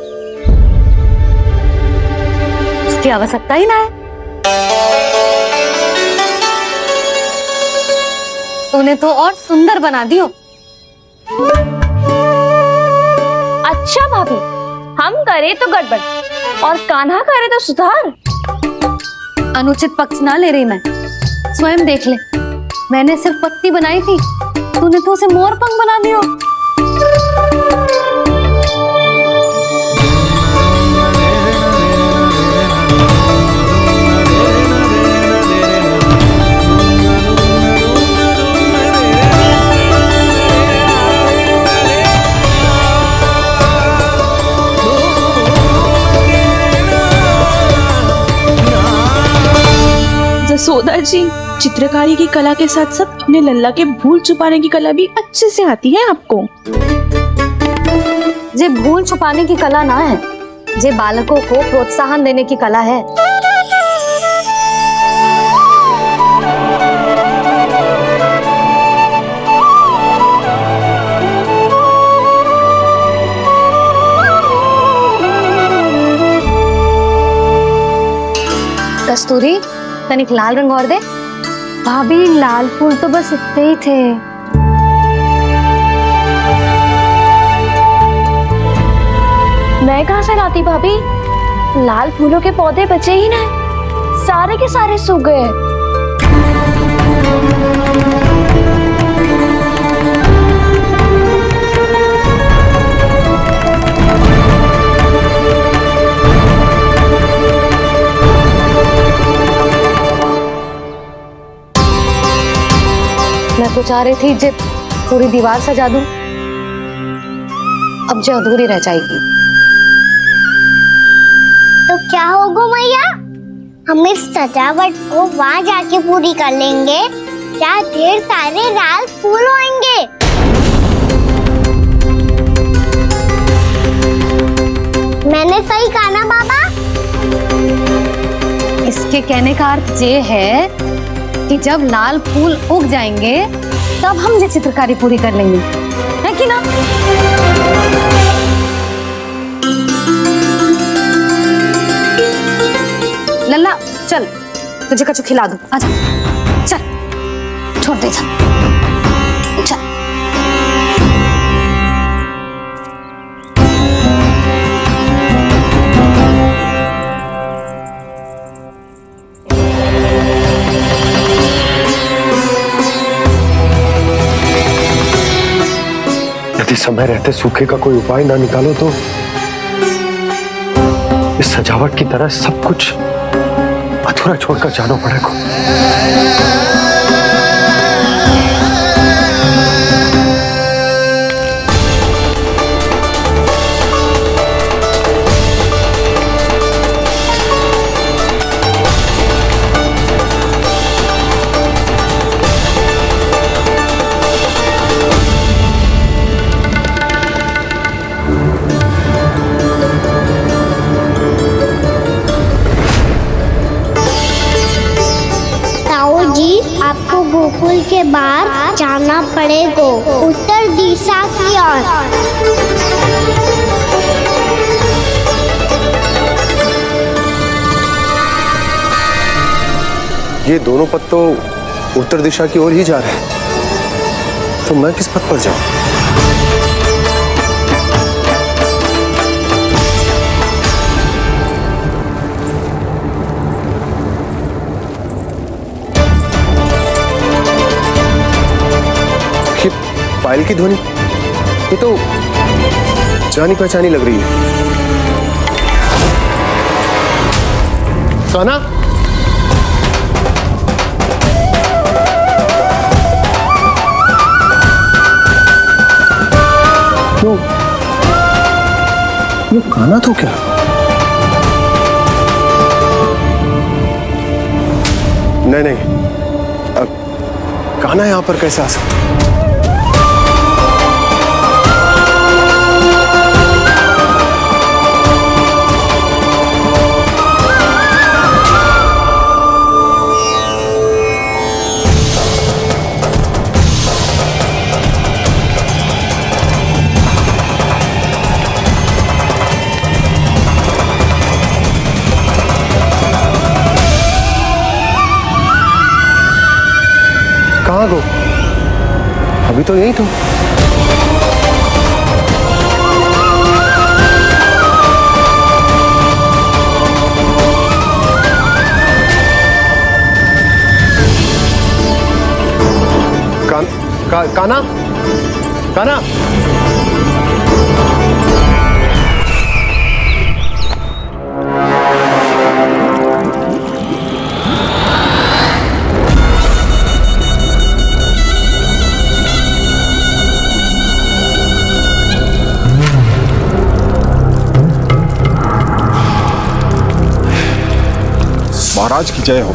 उसकी आवश्यकता ही ना है। तूने तो और सुंदर बना दियो। अच्छा भाभी, हम करे तो गड़बड़ और कान्हा करे तो सुधार। अनुचित पक्ष ना ले रही मैं, स्वयं देख ले। मैंने सिर्फ पत्ती बनाई थी, तूने तो उसे मोर पंख बना दियो। जसोदा जी, चित्रकारी की कला के साथ साथ अपने लल्ला के भूल छुपाने की कला भी अच्छे से आती है आपको। जे भूल छुपाने की कला ना है, जे बालकों को प्रोत्साहन देने की कला है। कस्तूरी, तनिक लाल रंग और दे। भाभी, लाल फूल तो बस इतने ही थे। मैं कहाँ से लाती भाभी? लाल फूलों के पौधे बचे ही नहीं, सारे के सारे सूख गए। मैं तो चाह रही थी जे पूरी दीवार सजा दूं, अब जो अधूरी रह जाएगी। तो क्या होगा मैया? हम इस सजावट को वहाँ जाके पूरी कर लेंगे, क्या ढेर सारे लाल फूल होंगे। मैंने सही कहा ना बाबा? इसके कहने का अर्थ ये है कि जब लाल फूल उग जाएंगे तब हम ये चित्रकारी पूरी कर लेंगे, है कि ना? लल्ला चल, तुझे कछु खिला दूं, आजा चल, छोड़ दे चल चल। यदि समय रहते सूखे का कोई उपाय ना निकालो तो इस सजावट की तरह सब कुछ अधूरा छोड़कर जाना पड़ेगा। आपको गोकुल के बाहर जाना पड़ेगा, उत्तर दिशा की ओर। ये दोनों पथ तो उत्तर दिशा की ओर ही जा रहे हैं, तो मैं किस पथ पर जाऊं? पायल की ध्वनि, ये तो जानी पहचानी लग रही है। कान्हा, क्यों? ये कान्हा तो क्या? नहीं नहीं, अब कान्हा यहां पर कैसे आ सकता? कहाँ गो? अभी तो यही तुम। काना, काना। महाराज की जय हो।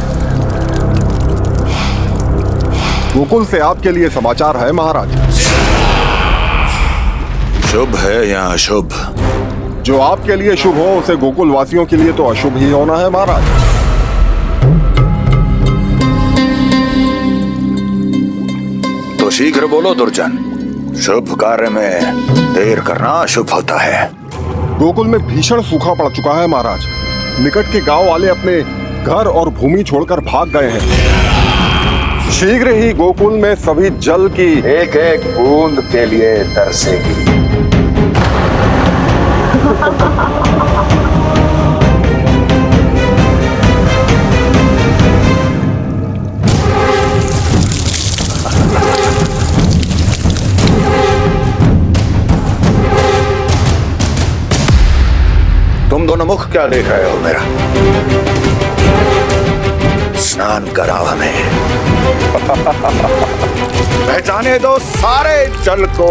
गोकुल से आपके लिए समाचार है महाराज। शुभ है या अशुभ? जो आपके लिए शुभ हो उसे गोकुल वासियों के लिए तो अशुभ ही होना है महाराज। तो शीघ्र बोलो दुर्जन, शुभ कार्य में देर करना अशुभ होता है। गोकुल में भीषण सूखा पड़ चुका है महाराज। निकट के गांव वाले अपने घर और भूमि छोड़कर भाग गए हैं। शीघ्र ही गोकुल में सभी जल की एक एक बूंद के लिए तरसेगी। तुम दोनों मुख क्या देख रहे हो मेरा? स्नान कराओ हमें। पहचाने दो सारे जल को।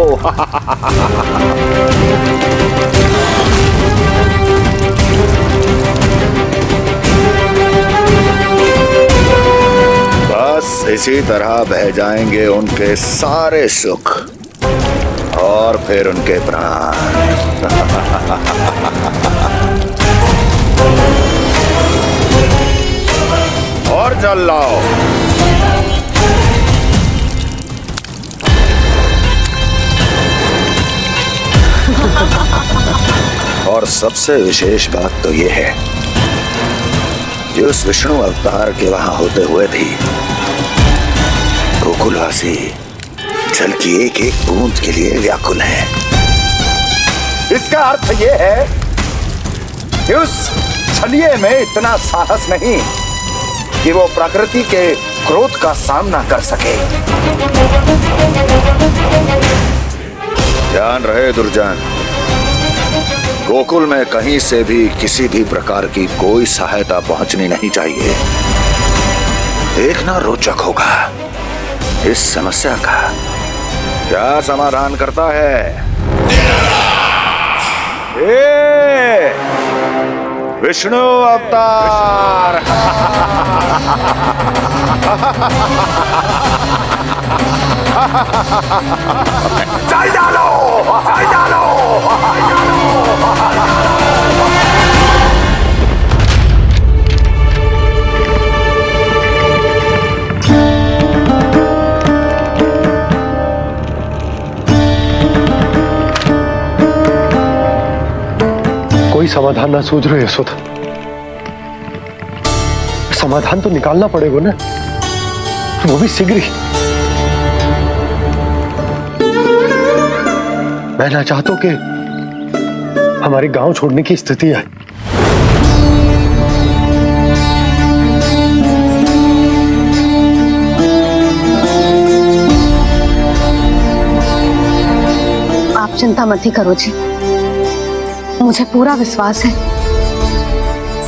बस इसी तरह बह जाएंगे उनके सारे सुख और फिर उनके प्राण। और जल लाओ। और सबसे विशेष बात तो यह है कि उस विष्णु अवतार के वहां होते हुए भी गोकुलवासी जल की एक एक बूंद के लिए व्याकुल है। इसका अर्थ यह है कि उस छलिए में इतना साहस नहीं कि वो प्रकृति के क्रोध का सामना कर सके। ध्यान रहे दुर्जन, गोकुल में कहीं से भी किसी भी प्रकार की कोई सहायता पहुंचनी नहीं चाहिए। देखना रोचक होगा इस समस्या का क्या समाधान करता है। विष्णु अवतार। चल डालो, चल डालो। कोई समाधान ना सूझ रहे यशोदा। समाधान तो निकालना पड़ेगा ना, वो भी शीघ्र ही। मैं ना चाहता कि हमारे गांव छोड़ने की स्थिति आए। आप चिंता मत ही करो जी, मुझे पूरा विश्वास है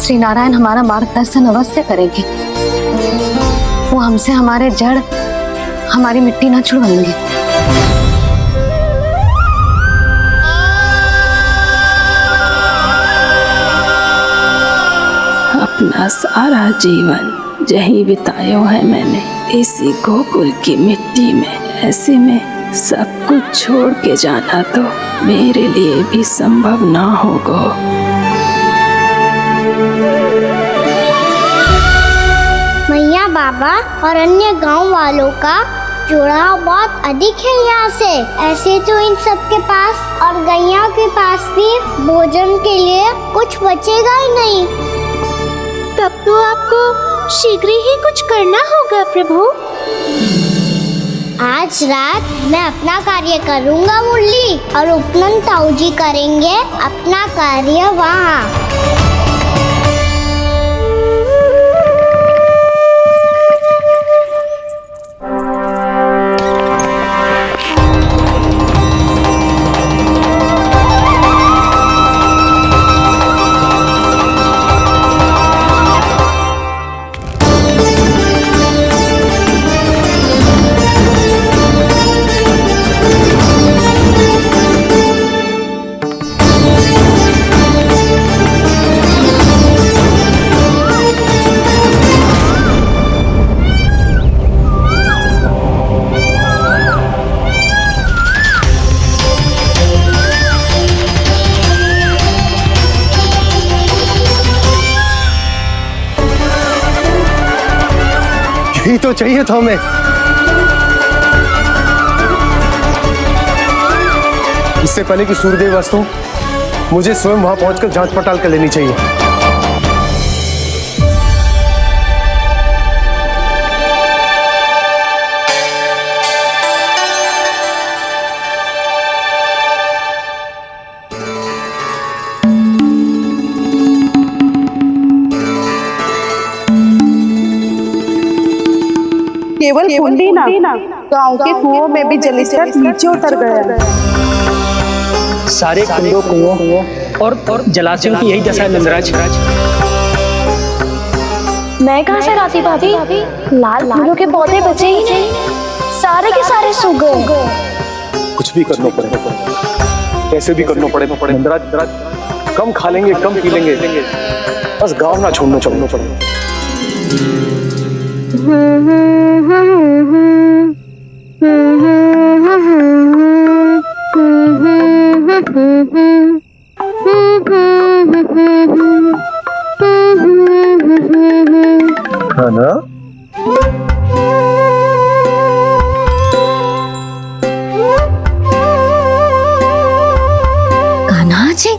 श्री नारायण हमारा मार्गदर्शन अवश्य करेंगे। वो हमसे हमारे जड़, हमारी मिट्टी ना छुड़वाएंगे। अपना सारा जीवन यही बितायो है मैंने, इसी गोकुल की मिट्टी में। ऐसे में सब कुछ छोड़ के जाना तो मेरे लिए भी संभव ना होगा। मैया, बाबा और अन्य गांव वालों का जुड़ाव बहुत अधिक है यहाँ से। ऐसे तो इन सब के पास और गैया के पास भी भोजन के लिए कुछ बचेगा ही नहीं। तब तो आपको शीघ्र ही कुछ करना होगा प्रभु। आज रात मैं अपना कार्य करूंगा मुरली, और उपनंद ताऊ जी करेंगे अपना कार्य वहाँ। यही तो चाहिए था हमें। इससे पहले कि सूर्यदेव वस्तु, मुझे स्वयं वहां पहुंचकर जांच पड़ताल कर लेनी चाहिए। केवल कुंडी ना, गांव के कुओं में भी जलस्तर नीचे उतर गया। सारे कुओं और जलाशयों की यही दशा है नंदराज। मैं कहाँ से लाती भाभी? लाल फूलों के पौधे बचे ही नहीं, सारे के सारे सूख गए। कुछ भी करना पड़ेगा, कैसे भी करना पड़ेगा नंदराज। कम खा लेंगे, कम पी लेंगे, बस गांव ना छोड़ना पड़ेगा। है ना? कान्हा जी,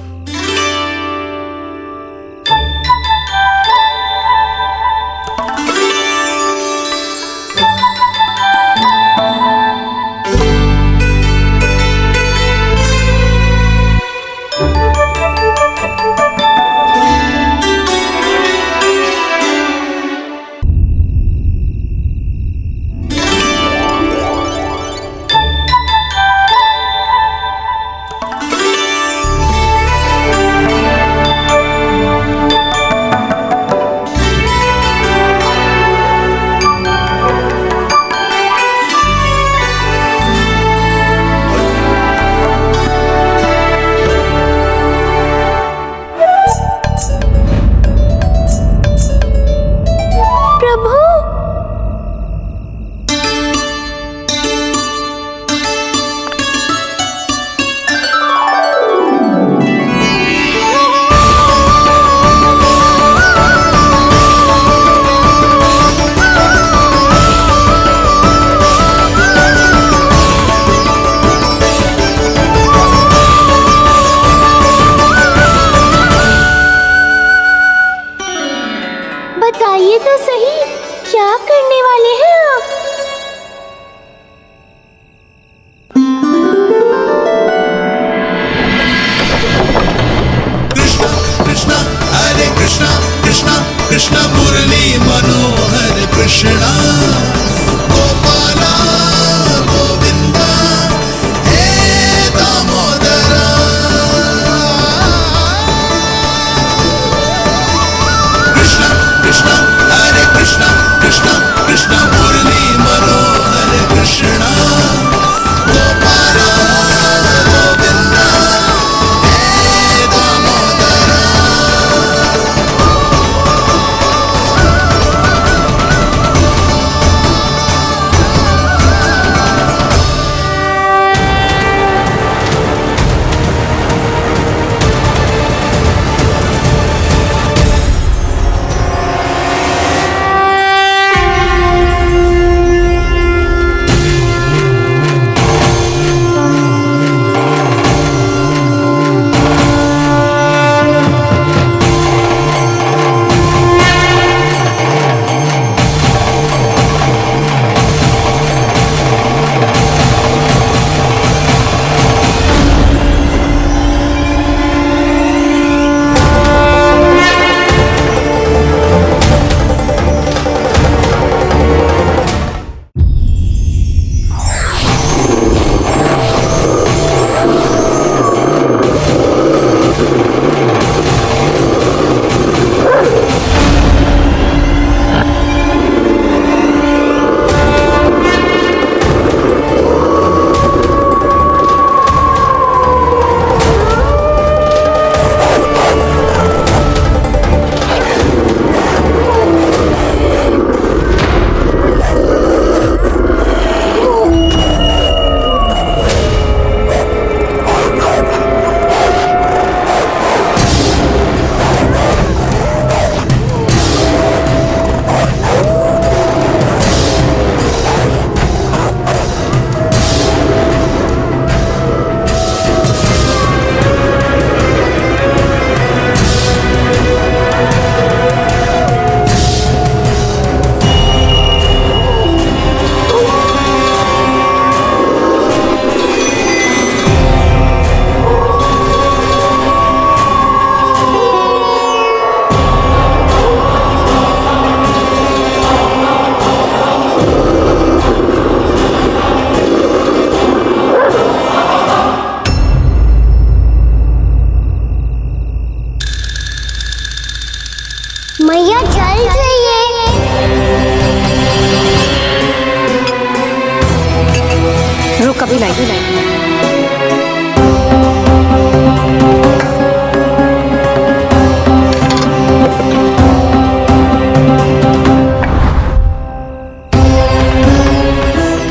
रुक कभी लाई।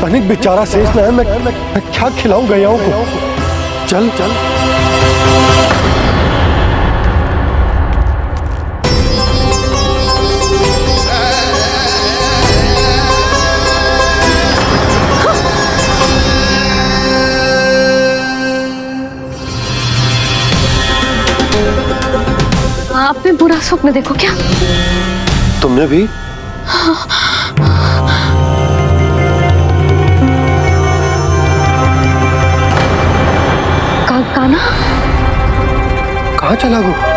तनिक बेचारा शेष में है, मैं क्या खिलाऊं गयाओं को। चल चल। आपने बुरा स्वप्न देखो क्या? तुमने भी? काना? कहाँ चला वो?